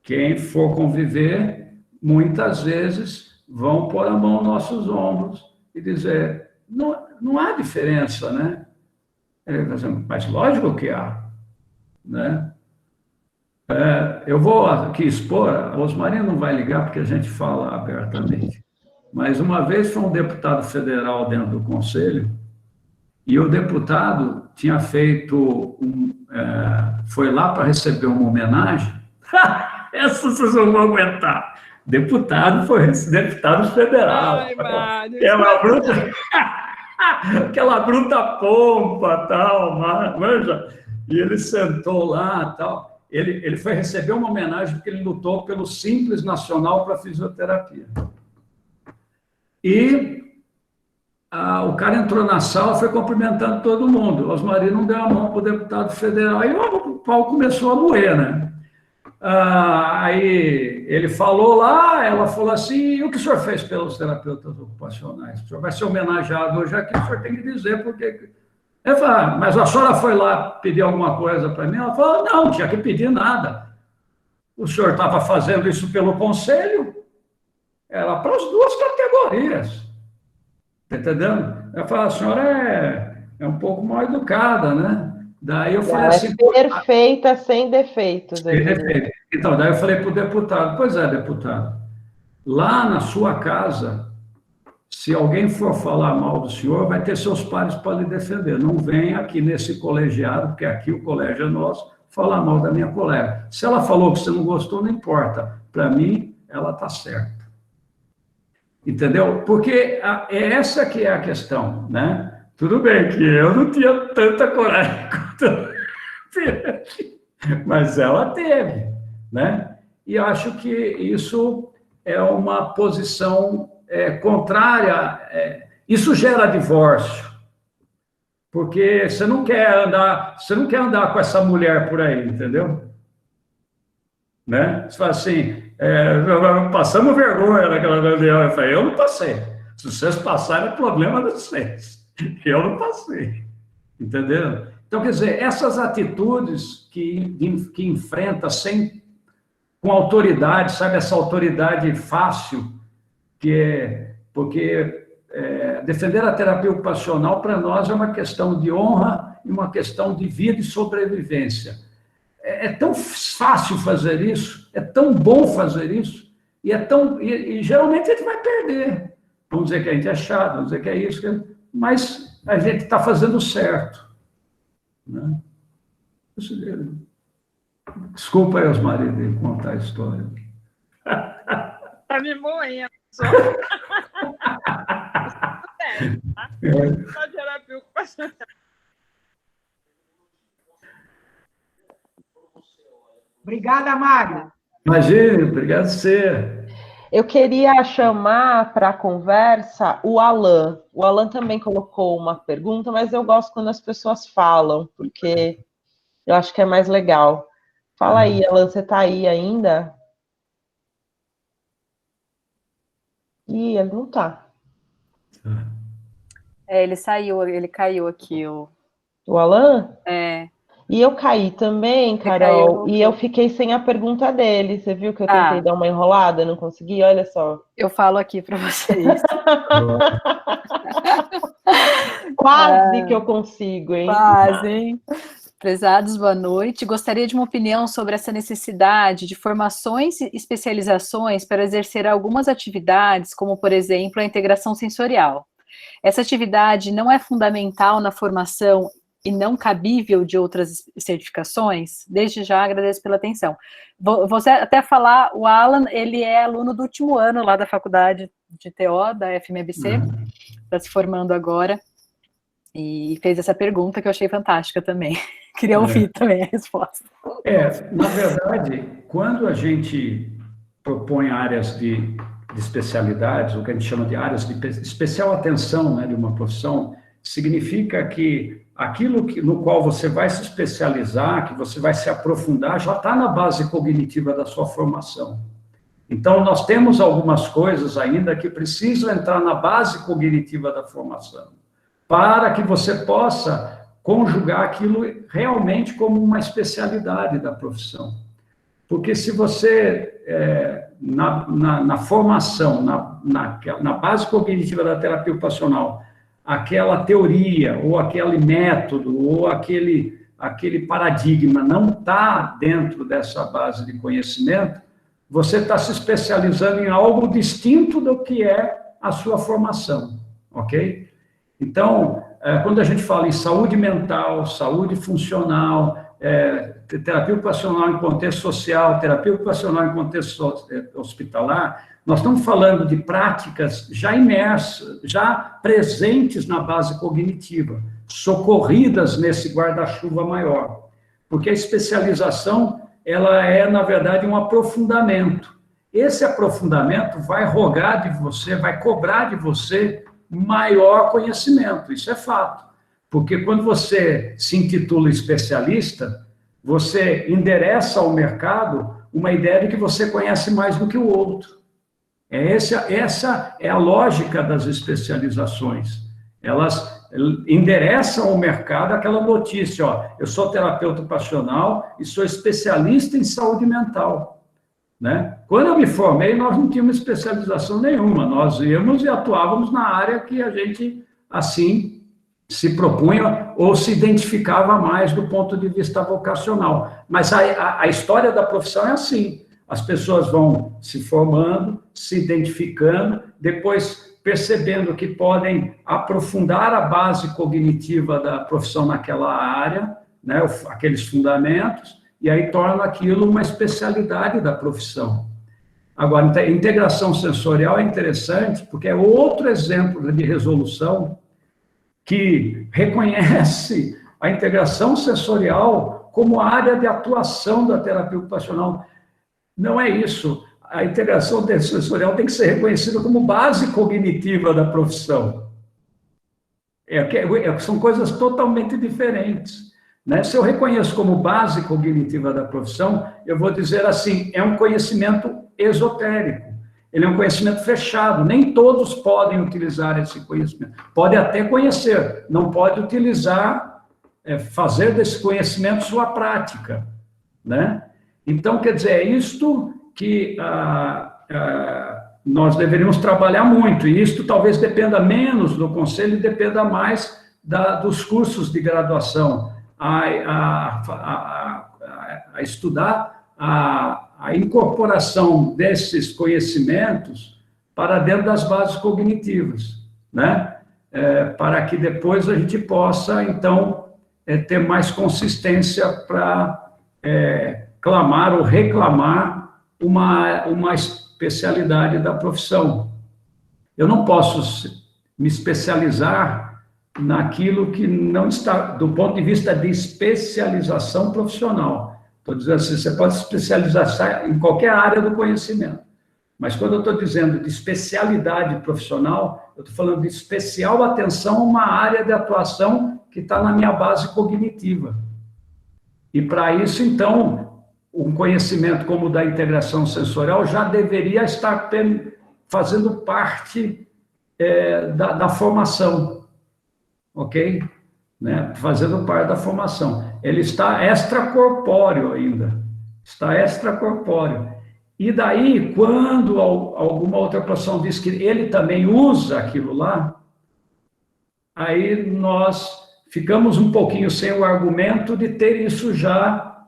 quem for conviver, muitas vezes vão pôr a mão nos nossos ombros e dizer, não há diferença, né? Mas lógico que há, né? Eu vou aqui expor, a Rosmarinha não vai ligar porque a gente fala abertamente, mas uma vez foi um deputado federal dentro do conselho e o deputado tinha feito, foi lá para receber uma homenagem, essa vocês não vão aguentar, deputado federal, ai, Mário, aquela bruta pompa, tal, manja, e ele sentou lá, tal. Ele foi receber uma homenagem porque ele lutou pelo Simples Nacional para Fisioterapia. E o cara entrou na sala, foi cumprimentando todo mundo. O Rosmarinho não deu a mão para o deputado federal. Aí o pau começou a moer, né? Aí ele falou lá, ela falou assim, e o que o senhor fez pelos terapeutas ocupacionais? O senhor vai ser homenageado hoje aqui, o senhor tem que dizer porque... Ele falou, mas a senhora foi lá pedir alguma coisa para mim? Ela falou, não tinha que pedir nada. O senhor estava fazendo isso pelo conselho? Era para as duas categorias. Está entendendo? Ela falou, a senhora é um pouco mal educada, né? Daí eu falei assim... perfeita, sem defeitos. Sem defeito. Então, daí eu falei para o deputado, pois é, deputado, lá na sua casa... Se alguém for falar mal do senhor, vai ter seus pares para lhe defender. Não venha aqui nesse colegiado, porque aqui o colégio é nosso, falar mal da minha colega. Se ela falou que você não gostou, não importa. Para mim, ela está certa. Entendeu? Porque essa que é a questão, né? Tudo bem que eu não tinha tanta coragem quanto mas ela teve, né? E acho que isso é uma posição... contrária, isso gera divórcio, porque você não quer andar com essa mulher por aí, entendeu? Né? Você fala assim, passamos vergonha naquela reunião, eu falei, eu não passei, se vocês passarem é problema de vocês, eu não passei, entendeu? Então, quer dizer, essas atitudes que enfrenta com autoridade, sabe, essa autoridade fácil, porque defender a terapia ocupacional, para nós, é uma questão de honra e uma questão de vida e sobrevivência. É tão fácil fazer isso, é tão bom fazer isso, e geralmente a gente vai perder. Vamos dizer que a gente é chato, vamos dizer que é isso, mas a gente está fazendo certo. Né? Desculpa aí, Rosmarinha, de contar a história. Está me moendo. Obrigada, Mário. Imagine, obrigado a você. Eu queria chamar para a conversa o Alan. O Alan também colocou uma pergunta, mas eu gosto quando as pessoas falam, porque eu acho que é mais legal. Fala aí, Alan, você está aí ainda? Ih, ele não tá. Ele saiu, ele caiu aqui. O Alan? É. E eu caí também, Carol, e eu fiquei sem a pergunta dele. Você viu que eu tentei dar uma enrolada, não consegui? Olha só. Eu falo aqui para vocês. Quase que eu consigo, hein? Quase, hein? Prezados, boa noite. Gostaria de uma opinião sobre essa necessidade de formações e especializações para exercer algumas atividades, como, por exemplo, a integração sensorial. Essa atividade não é fundamental na formação e não cabível de outras certificações? Desde já agradeço pela atenção. Vou até falar, o Alan, ele é aluno do último ano lá da faculdade de TO, da FMABC, está se formando agora, e fez essa pergunta que eu achei fantástica também. Queria ouvir também a resposta. Na verdade, quando a gente propõe áreas de especialidades, o que a gente chama de áreas de especial atenção, né, de uma profissão, significa que aquilo no qual você vai se especializar, que você vai se aprofundar, já está na base cognitiva da sua formação. Então, nós temos algumas coisas ainda que precisam entrar na base cognitiva da formação, para que você possa conjugar aquilo realmente como uma especialidade da profissão. Porque se você, na formação, na base cognitiva da terapia ocupacional, aquela teoria, ou aquele método, ou aquele paradigma não está dentro dessa base de conhecimento, você está se especializando em algo distinto do que é a sua formação, ok? Então, quando a gente fala em saúde mental, saúde funcional, terapia ocupacional em contexto social, terapia ocupacional em contexto hospitalar, nós estamos falando de práticas já imersas, já presentes na base cognitiva, socorridas nesse guarda-chuva maior. Porque a especialização, ela é, na verdade, um aprofundamento. Esse aprofundamento vai rogar de você, vai cobrar de você maior conhecimento, isso é fato. Porque quando você se intitula especialista, você endereça ao mercado uma ideia de que você conhece mais do que o outro. Essa é a lógica das especializações. Elas endereçam ao mercado aquela notícia, ó, eu sou terapeuta ocupacional e sou especialista em saúde mental. Né? Quando eu me formei, nós não tínhamos especialização nenhuma, nós íamos e atuávamos na área que a gente, assim, se propunha ou se identificava mais do ponto de vista vocacional. Mas a história da profissão é assim, as pessoas vão se formando, se identificando, depois percebendo que podem aprofundar a base cognitiva da profissão naquela área, né, aqueles fundamentos, e aí torna aquilo uma especialidade da profissão. Agora, a integração sensorial é interessante, porque é outro exemplo de resolução que reconhece a integração sensorial como área de atuação da terapia ocupacional. Não é isso. A integração sensorial tem que ser reconhecida como base cognitiva da profissão. São coisas totalmente diferentes. Né? Se eu reconheço como base cognitiva da profissão, eu vou dizer assim, é um conhecimento esotérico, ele é um conhecimento fechado, nem todos podem utilizar esse conhecimento. Pode até conhecer, não pode utilizar, fazer desse conhecimento sua prática. Né? Então, quer dizer, é isto que nós deveríamos trabalhar muito, e isto talvez dependa menos do conselho e dependa mais dos cursos de graduação, a estudar a incorporação desses conhecimentos para dentro das bases cognitivas, né? Para que depois a gente possa, então, ter mais consistência para clamar ou reclamar uma especialidade da profissão. Eu não posso me especializar naquilo que não está, do ponto de vista de especialização profissional. Estou dizendo assim, você pode se especializar em qualquer área do conhecimento, mas quando eu estou dizendo de especialidade profissional, eu estou falando de especial atenção a uma área de atuação que está na minha base cognitiva. E para isso, então, um conhecimento como o da integração sensorial já deveria estar fazendo parte da formação. Ok? Né? Fazendo parte da formação. Ele está extracorpóreo ainda. Está extracorpóreo. E daí, quando alguma outra profissão diz que ele também usa aquilo lá, aí nós ficamos um pouquinho sem o argumento de ter isso já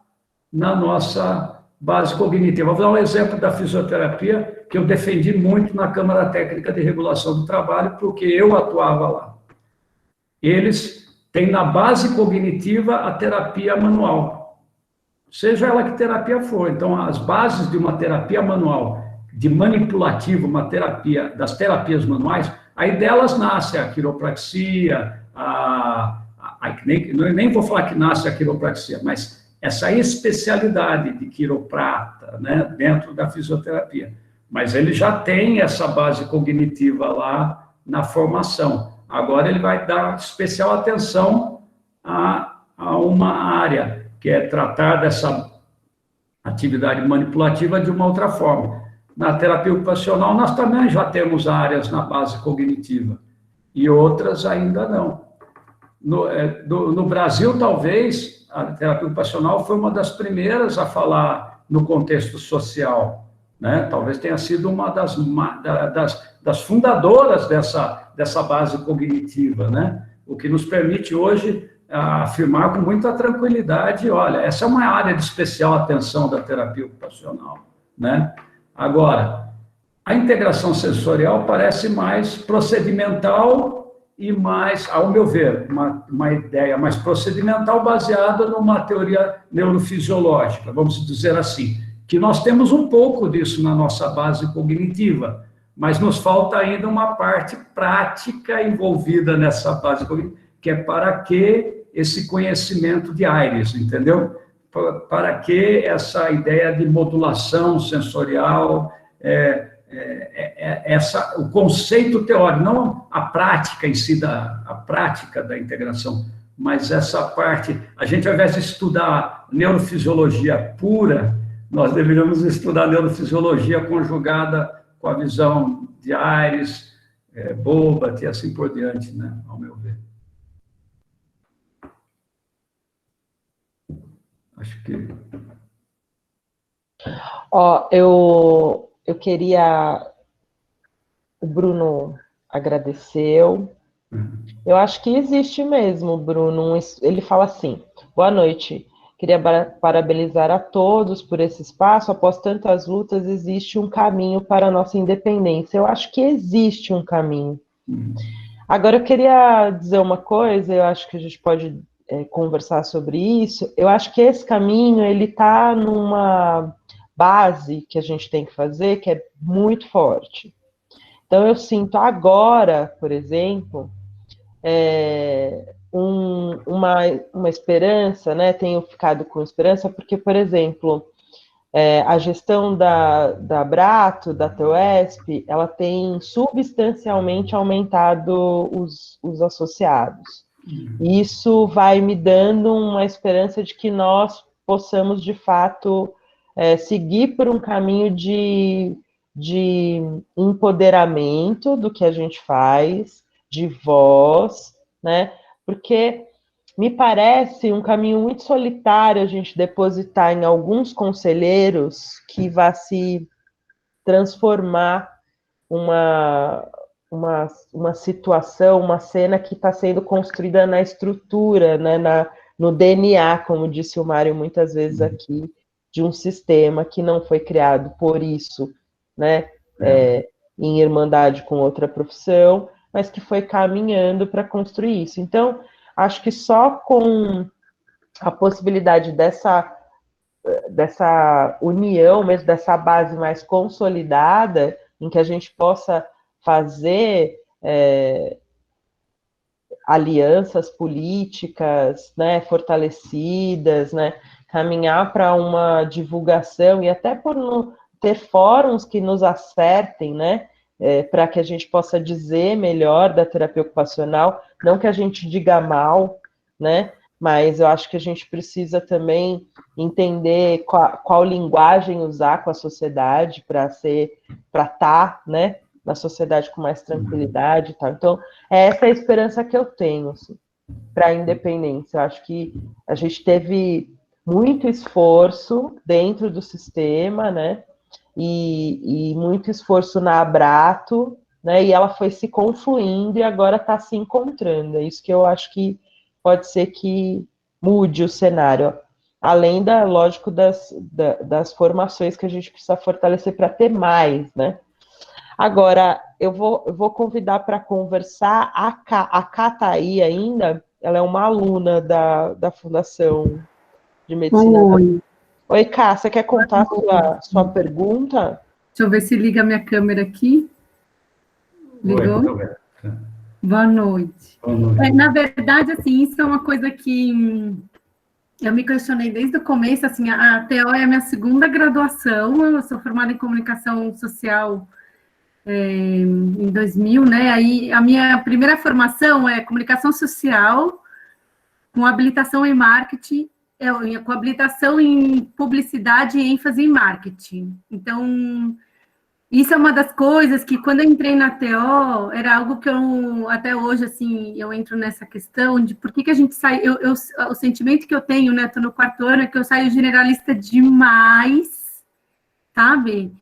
na nossa base cognitiva. Vou dar um exemplo da fisioterapia, que eu defendi muito na Câmara Técnica de Regulação do Trabalho, porque eu atuava lá. Eles tem na base cognitiva a terapia manual, seja ela que terapia for. Então, as bases de uma terapia manual, de manipulativo, uma terapia, das terapias manuais, aí delas nasce a quiropraxia, nem vou falar que nasce a quiropraxia, mas essa especialidade de quiroprata, né, dentro da fisioterapia. Mas ele já tem essa base cognitiva lá na formação. Agora ele vai dar especial atenção a uma área, que é tratar dessa atividade manipulativa de uma outra forma. Na terapia ocupacional, nós também já temos áreas na base cognitiva, e outras ainda não. No Brasil, talvez, a terapia ocupacional foi uma das primeiras a falar no contexto social, né? Talvez tenha sido uma das fundadoras dessa base cognitiva, né? O que nos permite hoje afirmar com muita tranquilidade, olha, essa é uma área de especial atenção da terapia ocupacional, né? Agora, a integração sensorial parece mais procedimental e mais, ao meu ver, uma ideia mais procedimental baseada numa teoria neurofisiológica, vamos dizer assim, que nós temos um pouco disso na nossa base cognitiva, mas nos falta ainda uma parte prática envolvida nessa base cognitiva, que é para que esse conhecimento de Aires, entendeu? Para que essa ideia de modulação sensorial, o conceito teórico, não a prática em si, a prática da integração, mas essa parte, a gente, ao invés de estudar neurofisiologia pura, nós deveríamos estudar neurofisiologia conjugada com a visão de Aires, Bobat e assim por diante, né, ao meu ver. Acho que... eu queria... O Bruno agradeceu. Eu acho que existe mesmo, Bruno. Ele fala assim: boa noite. Queria parabenizar a todos por esse espaço. Após tantas lutas, existe um caminho para a nossa independência. Eu acho que existe um caminho. Agora, eu queria dizer uma coisa, eu acho que a gente pode conversar sobre isso. Eu acho que esse caminho, ele está numa base que a gente tem que fazer, que é muito forte. Então, eu sinto agora, por exemplo, uma esperança, né? Tenho ficado com esperança, porque, por exemplo, a gestão da Abrato, da TEUESP, ela tem substancialmente aumentado os associados. Isso vai me dando uma esperança de que nós possamos, de fato, seguir por um caminho de empoderamento do que a gente faz, de voz, né? Porque me parece um caminho muito solitário a gente depositar em alguns conselheiros que vai se transformar uma situação, uma cena que está sendo construída na estrutura, né? No DNA, como disse o Mário muitas vezes aqui, de um sistema que não foi criado por isso, né? Em irmandade com outra profissão, mas que foi caminhando para construir isso. Então, acho que só com a possibilidade dessa união, mesmo dessa base mais consolidada, em que a gente possa fazer alianças políticas, né, fortalecidas, né, caminhar para uma divulgação e até por ter fóruns que nos acertem, né, para que a gente possa dizer melhor da terapia ocupacional, não que a gente diga mal, né, mas eu acho que a gente precisa também entender qual linguagem usar com a sociedade para estar, né, na sociedade com mais tranquilidade e tal. Então, essa é a esperança que eu tenho, assim, para a independência. Eu acho que a gente teve muito esforço dentro do sistema, né, e muito esforço na Abrato, né, e ela foi se confluindo e agora está se encontrando. É isso que eu acho que pode ser que mude o cenário, além lógico, das formações que a gente precisa fortalecer para ter mais, né. Agora, eu vou convidar para conversar a Cá tá aí ainda, Ela é uma aluna da Fundação de Medicina. Oi, Ká, você quer contar a sua pergunta? Deixa eu ver se liga a minha câmera aqui. Ligou? Oi, boa noite. Boa noite. Na verdade, assim, isso é uma coisa que eu me questionei desde o começo, assim, a TO é a minha segunda graduação, eu sou formada em comunicação social em 2000, né, aí a minha primeira formação é comunicação social, com habilitação em marketing, com habilitação em publicidade e ênfase em marketing. Então, isso é uma das coisas que, quando eu entrei na TO, era algo que eu, até hoje, assim, eu entro nessa questão de por que a gente sai... o sentimento que eu tenho, né, tô no 4º ano, é que eu saio generalista demais, sabe?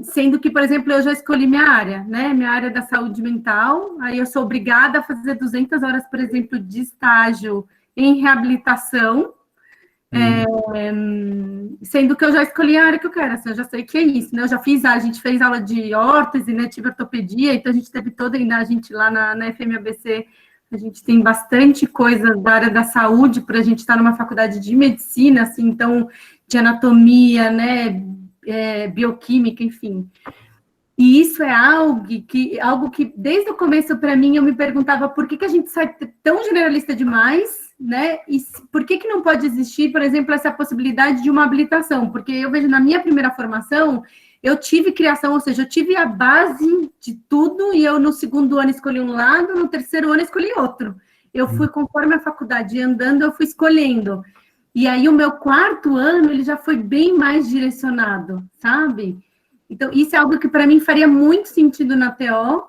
Sendo que, por exemplo, eu já escolhi minha área, né, minha área da saúde mental, aí eu sou obrigada a fazer 200 horas, por exemplo, de estágio em reabilitação, sendo que eu já escolhi a área que eu quero, assim, eu já sei que é isso, né? Eu já a gente fez aula de órtese, né? Tive ortopedia, então a gente teve toda ainda, a gente lá na FMABC, a gente tem bastante coisa da área da saúde para a gente estar numa faculdade de medicina, assim, então, de anatomia, né? Bioquímica, enfim. E isso é algo que desde o começo, para mim, eu me perguntava por que a gente sai tão generalista demais, né? E por que não pode existir, por exemplo, essa possibilidade de uma habilitação? Porque eu vejo na minha primeira formação, eu tive criação, ou seja, eu tive a base de tudo, e eu no 2º ano escolhi um lado, no 3º ano escolhi outro. Eu fui, conforme a faculdade ia andando, eu fui escolhendo. E aí o meu 4º ano, ele já foi bem mais direcionado, sabe? Então, isso é algo que para mim faria muito sentido na TO,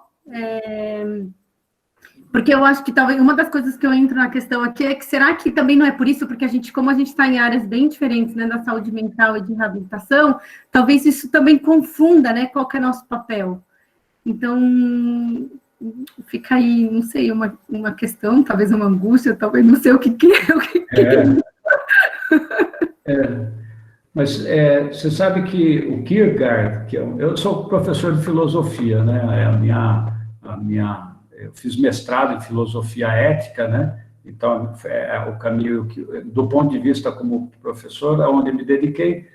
porque eu acho que talvez uma das coisas que eu entro na questão aqui é que será que também não é por isso, porque como a gente está em áreas bem diferentes, né, da saúde mental e de reabilitação, talvez isso também confunda, né, qual que é nosso papel. Então, fica aí, não sei, uma questão, talvez uma angústia, talvez não sei o que Mas você sabe que o Kierkegaard, eu sou professor de filosofia, né? Eu fiz mestrado em filosofia ética, né? Então, o caminho do ponto de vista como professor, aonde eu me dediquei.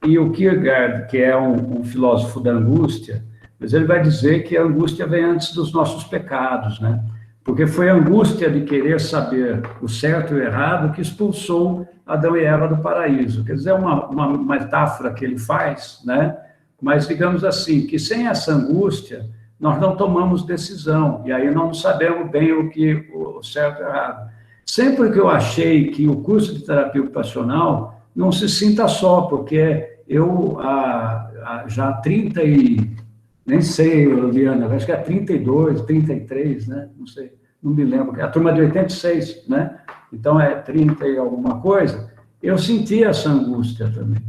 E o Kierkegaard, que é um filósofo da angústia, mas ele vai dizer que a angústia vem antes dos nossos pecados, né? Porque foi a angústia de querer saber o certo e o errado que expulsou Adão e Eva do paraíso. Quer dizer, é uma metáfora que ele faz, né? Mas, digamos assim, que sem essa angústia, nós não tomamos decisão, e aí não sabemos bem o certo e o errado. Sempre que eu achei que o curso de terapia ocupacional não se sinta só, porque eu já há 30 e... Nem sei, Liana, acho que é 32, 33, né? Não sei, não me lembro. É a turma de 86, né? Então, é 30 e alguma coisa. Eu senti essa angústia também.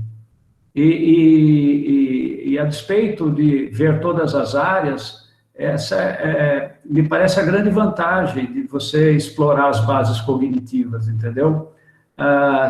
E a despeito de ver todas as áreas, me parece a grande vantagem de você explorar as bases cognitivas, entendeu?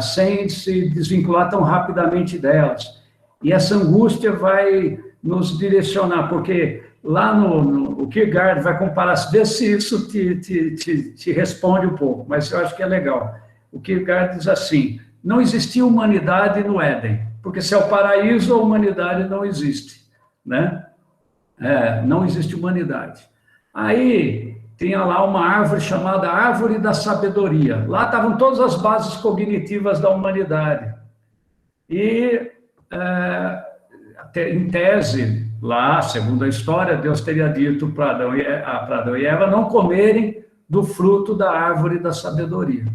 Sem se desvincular tão rapidamente delas. E essa angústia vai nos direcionar, porque lá o Kierkegaard vai comparar, vê se isso te responde um pouco, mas eu acho que é legal. O Kierkegaard diz assim: não existia humanidade no Éden, porque se é o paraíso, a humanidade não existe, né? Não existe humanidade. Aí tinha lá uma árvore chamada Árvore da Sabedoria. Lá estavam todas as bases cognitivas da humanidade. E em tese, lá, segundo a história, Deus teria dito para Adão e Eva não comerem do fruto da árvore da sabedoria.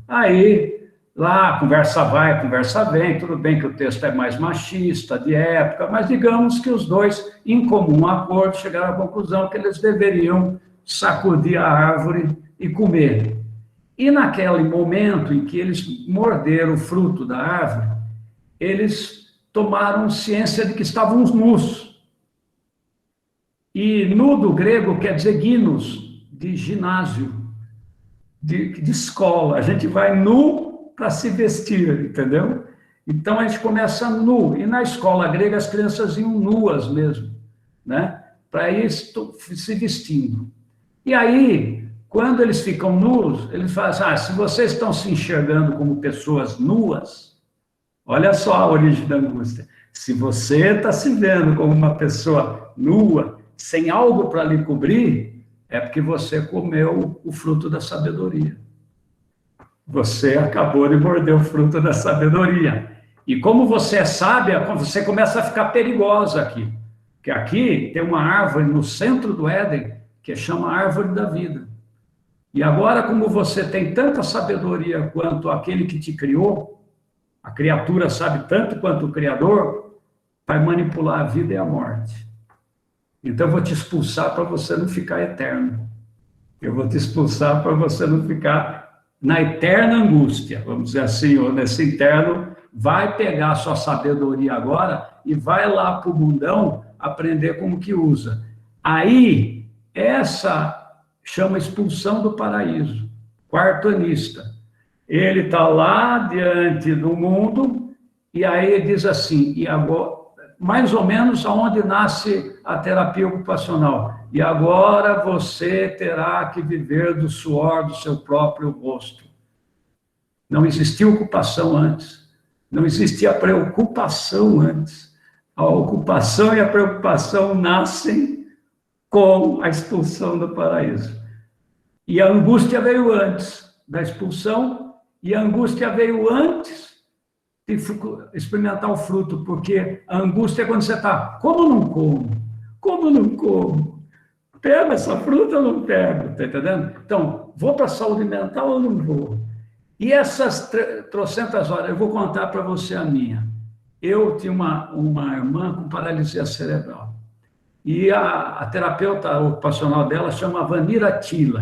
Aí, lá, conversa vai, conversa vem, tudo bem que o texto é mais machista, de época, mas digamos que os dois, em comum acordo, chegaram à conclusão que eles deveriam sacudir a árvore e comer. E naquele momento em que eles morderam o fruto da árvore, eles tomaram ciência de que estavam nus. E nu do grego quer dizer ginos, de ginásio, de escola. A gente vai nu para se vestir, entendeu? Então a gente começa nu. E na escola grega as crianças iam nuas mesmo, né? Para ir se vestindo. E aí, Quando eles ficam nus, eles falam assim, se vocês estão se enxergando como pessoas nuas, olha só a origem da angústia. Se você está se vendo como uma pessoa nua, sem algo para lhe cobrir, é porque você comeu o fruto da sabedoria. Você acabou de morder o fruto da sabedoria. E como você é sábia, você começa a ficar perigosa aqui. Porque aqui tem uma árvore no centro do Éden, que chama árvore da vida. E agora, como você tem tanta sabedoria quanto aquele que te criou, a criatura sabe tanto quanto o Criador, vai manipular a vida e a morte. Então, eu vou te expulsar para você não ficar eterno. Eu vou te expulsar para você não ficar na eterna angústia, vamos dizer assim, ou nesse eterno, vai pegar a sua sabedoria agora e vai lá para o mundão aprender como que usa. Aí, essa chama expulsão do paraíso, quarto anista. Ele está lá diante do mundo, e aí ele diz assim, e agora, mais ou menos aonde nasce a terapia ocupacional. E agora você terá que viver do suor do seu próprio rosto. Não existia ocupação antes. Não existia preocupação antes. A ocupação e a preocupação nascem com a expulsão do paraíso. E a angústia veio antes da expulsão, e a angústia veio antes de experimentar o fruto, porque a angústia é quando você está, como não como? Como não como? Pego essa fruta ou não pego? Está entendendo? Então, vou para a saúde mental ou não vou? E essas trocentas horas, eu vou contar para você a minha. Eu tinha uma irmã com paralisia cerebral. E a terapeuta ocupacional dela chama Vanira Tila.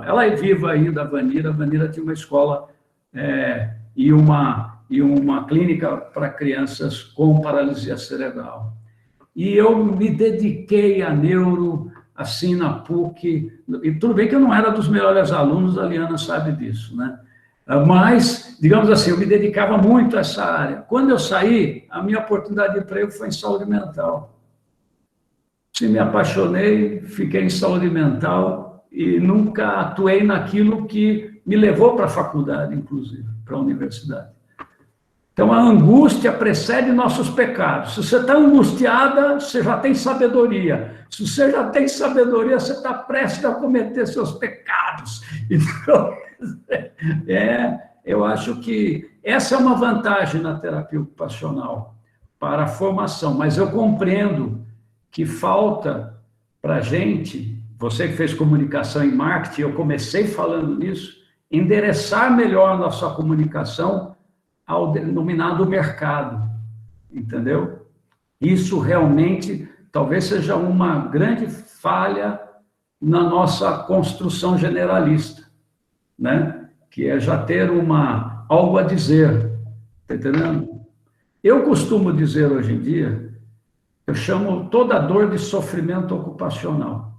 Ela é viva ainda, a Vanira. A Vanira tinha uma escola e uma clínica para crianças com paralisia cerebral. E eu me dediquei a neuro, assim, na PUC. E tudo bem que eu não era dos melhores alunos, a Liana sabe disso, né? Mas, digamos assim, eu me dedicava muito a essa área. Quando eu saí, a minha oportunidade de emprego foi em saúde mental. Se me apaixonei, fiquei em saúde mental e nunca atuei naquilo que me levou para a faculdade, inclusive, para a universidade. Então, a angústia precede nossos pecados. Se você está angustiada, você já tem sabedoria. Se você já tem sabedoria, você está prestes a cometer seus pecados. Então, eu acho que essa é uma vantagem na terapia ocupacional para a formação, mas eu compreendo que falta para a gente, você que fez comunicação e marketing, eu comecei falando nisso, endereçar melhor a nossa comunicação ao denominado mercado, entendeu? Isso realmente talvez seja uma grande falha na nossa construção generalista, né? Que é já ter algo a dizer, tá entendendo? Eu costumo dizer hoje em dia, eu chamo toda dor de sofrimento ocupacional.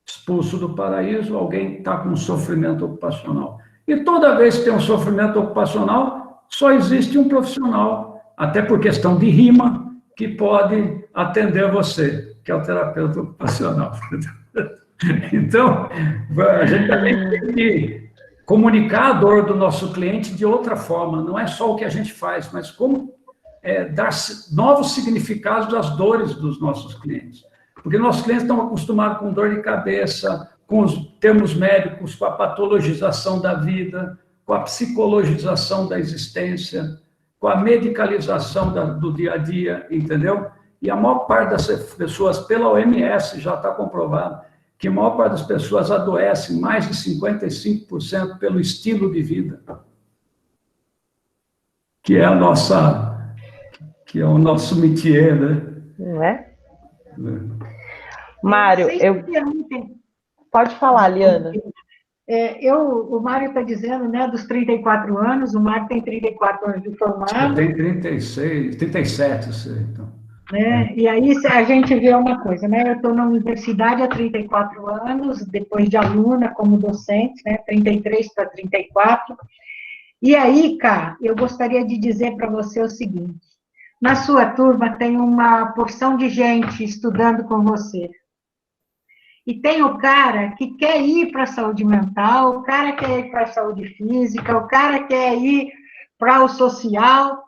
Expulso do paraíso, alguém está com sofrimento ocupacional. E toda vez que tem um sofrimento ocupacional, só existe um profissional, até por questão de rima, que pode atender você, que é o terapeuta ocupacional. Então, a gente também tem que comunicar a dor do nosso cliente de outra forma. Não é só o que a gente faz, mas como dar novos significados às dores dos nossos clientes. Porque nossos clientes estão acostumados com dor de cabeça, com os termos médicos, com a patologização da vida, com a psicologização da existência, com a medicalização do dia a dia, entendeu? E a maior parte das pessoas, pela OMS, já está comprovado, que a maior parte das pessoas adoecem, mais de 55%, pelo estilo de vida, que é o nosso métier, né? Não é? Mário, pode falar, Liana. O Mário está dizendo, né, dos 34 anos, o Mário tem 34 anos de formado. Eu tenho 36, 37, sei, então. Né? E aí a gente vê uma coisa, né? Eu estou na universidade há 34 anos, depois de aluna como docente, né? 33 para 34. E aí, Cá, eu gostaria de dizer para você o seguinte: na sua turma tem uma porção de gente estudando com você. E tem o cara que quer ir para a saúde mental, o cara quer ir para a saúde física, o cara quer ir para o social.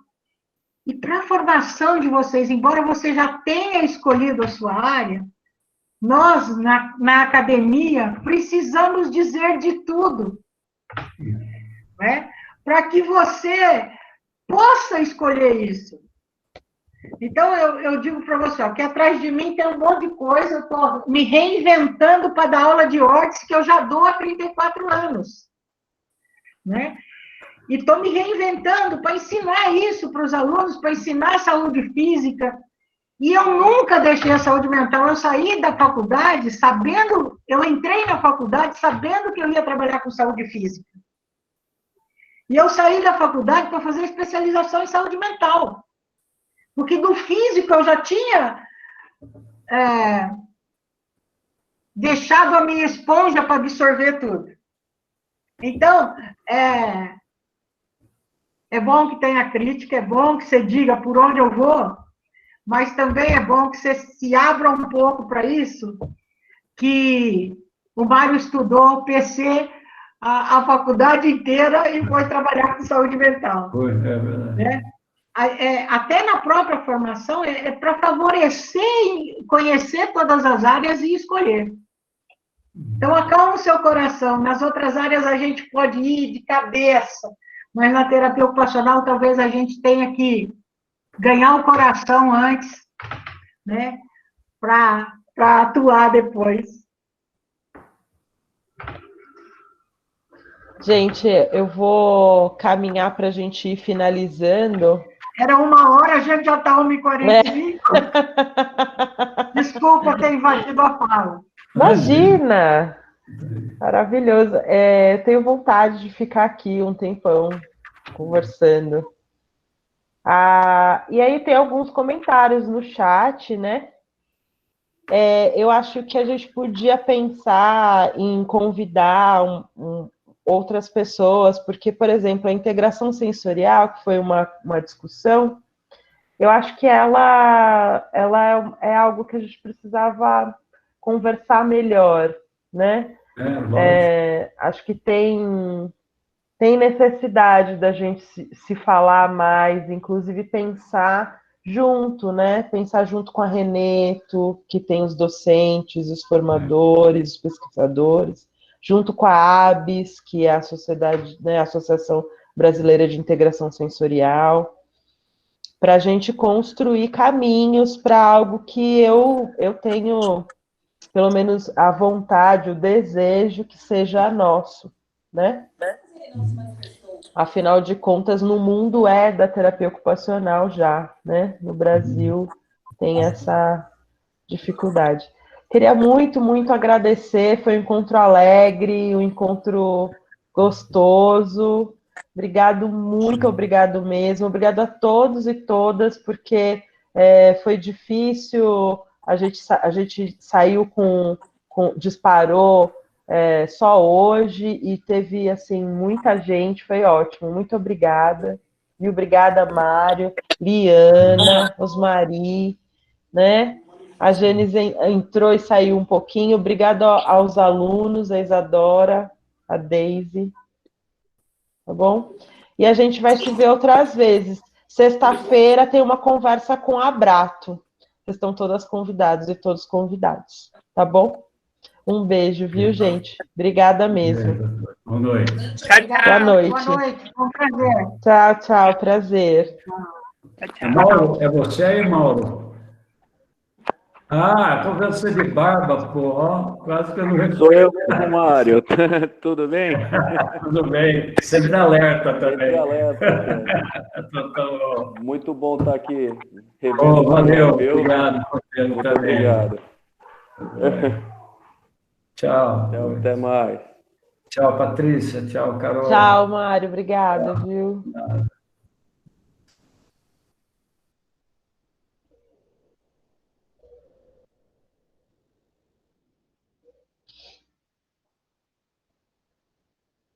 E para a formação de vocês, embora você já tenha escolhido a sua área, nós, na academia, precisamos dizer de tudo, né? Para que você possa escolher isso. Então, eu digo para você, ó, que atrás de mim tem um monte de coisa, eu estou me reinventando para dar aula de órtese, que eu já dou há 34 anos. Né? E estou me reinventando para ensinar isso para os alunos, para ensinar saúde física. E eu nunca deixei a saúde mental. Eu saí da faculdade sabendo, eu entrei na faculdade sabendo que eu ia trabalhar com saúde física. E eu saí da faculdade para fazer especialização em saúde mental. Porque do físico eu já tinha deixado a minha esponja para absorver tudo. Então, é bom que tenha crítica, é bom que você diga por onde eu vou, mas também é bom que você se abra um pouco para isso, que o Mário estudou PC a faculdade inteira e foi trabalhar com saúde mental. Foi, é verdade. Né? Até na própria formação, é para favorecer, conhecer todas as áreas e escolher. Então, acalma o seu coração. Nas outras áreas, a gente pode ir de cabeça, mas na terapia ocupacional, talvez a gente tenha que ganhar o coração antes, né, para atuar depois. Gente, eu vou caminhar para a gente ir finalizando. Era 1 hora, a gente já está 1h45. Desculpa ter invadido a fala. Imagina! Maravilhoso. Eu tenho vontade de ficar aqui um tempão conversando. E aí tem alguns comentários no chat, né? Eu acho que a gente podia pensar em convidar outras pessoas, porque, por exemplo, a integração sensorial, que foi uma discussão, eu acho que ela é algo que a gente precisava conversar melhor, né? Acho que tem necessidade da gente se falar mais, inclusive pensar junto, né? Pensar junto com a Reneto, que tem os docentes, os formadores, os pesquisadores, junto com a ABS, que é a sociedade, né, a Associação Brasileira de Integração Sensorial, para a gente construir caminhos para algo que eu tenho, pelo menos, a vontade, o desejo que seja nosso, né? Afinal de contas, no mundo da terapia ocupacional já, né? No Brasil tem essa dificuldade. Queria muito, muito agradecer, foi um encontro alegre, um encontro gostoso. Obrigado, muito obrigado mesmo. Obrigado a todos e todas, porque foi difícil, a gente saiu disparou só hoje e teve, assim, muita gente, foi ótimo. Muito obrigada. E obrigada, Mário, Liana, Osmari, né? A Gênesis entrou e saiu um pouquinho. Obrigado aos alunos, a Isadora, a Daisy. Tá bom? E a gente vai se ver outras vezes. Sexta-feira tem uma conversa com a Abrato. Vocês estão todas convidadas e todos convidados. Tá bom? Um beijo, viu, gente? Obrigada mesmo. Boa noite. Boa noite. Boa noite. Um prazer. Tchau, tchau. Prazer. Mauro, é você aí, Mauro? Estou vendo você de barba, pô. Ó, quase que eu não reconheço. Sou eu mesmo, Mário. Tudo bem? Tudo bem. Sempre alerta também. Sempre alerta. Muito bom estar aqui. Valeu, obrigado. Muito obrigado. Tchau. Até mais. Tchau, Patrícia. Tchau, Carol. Tchau, Mário. Obrigada, viu?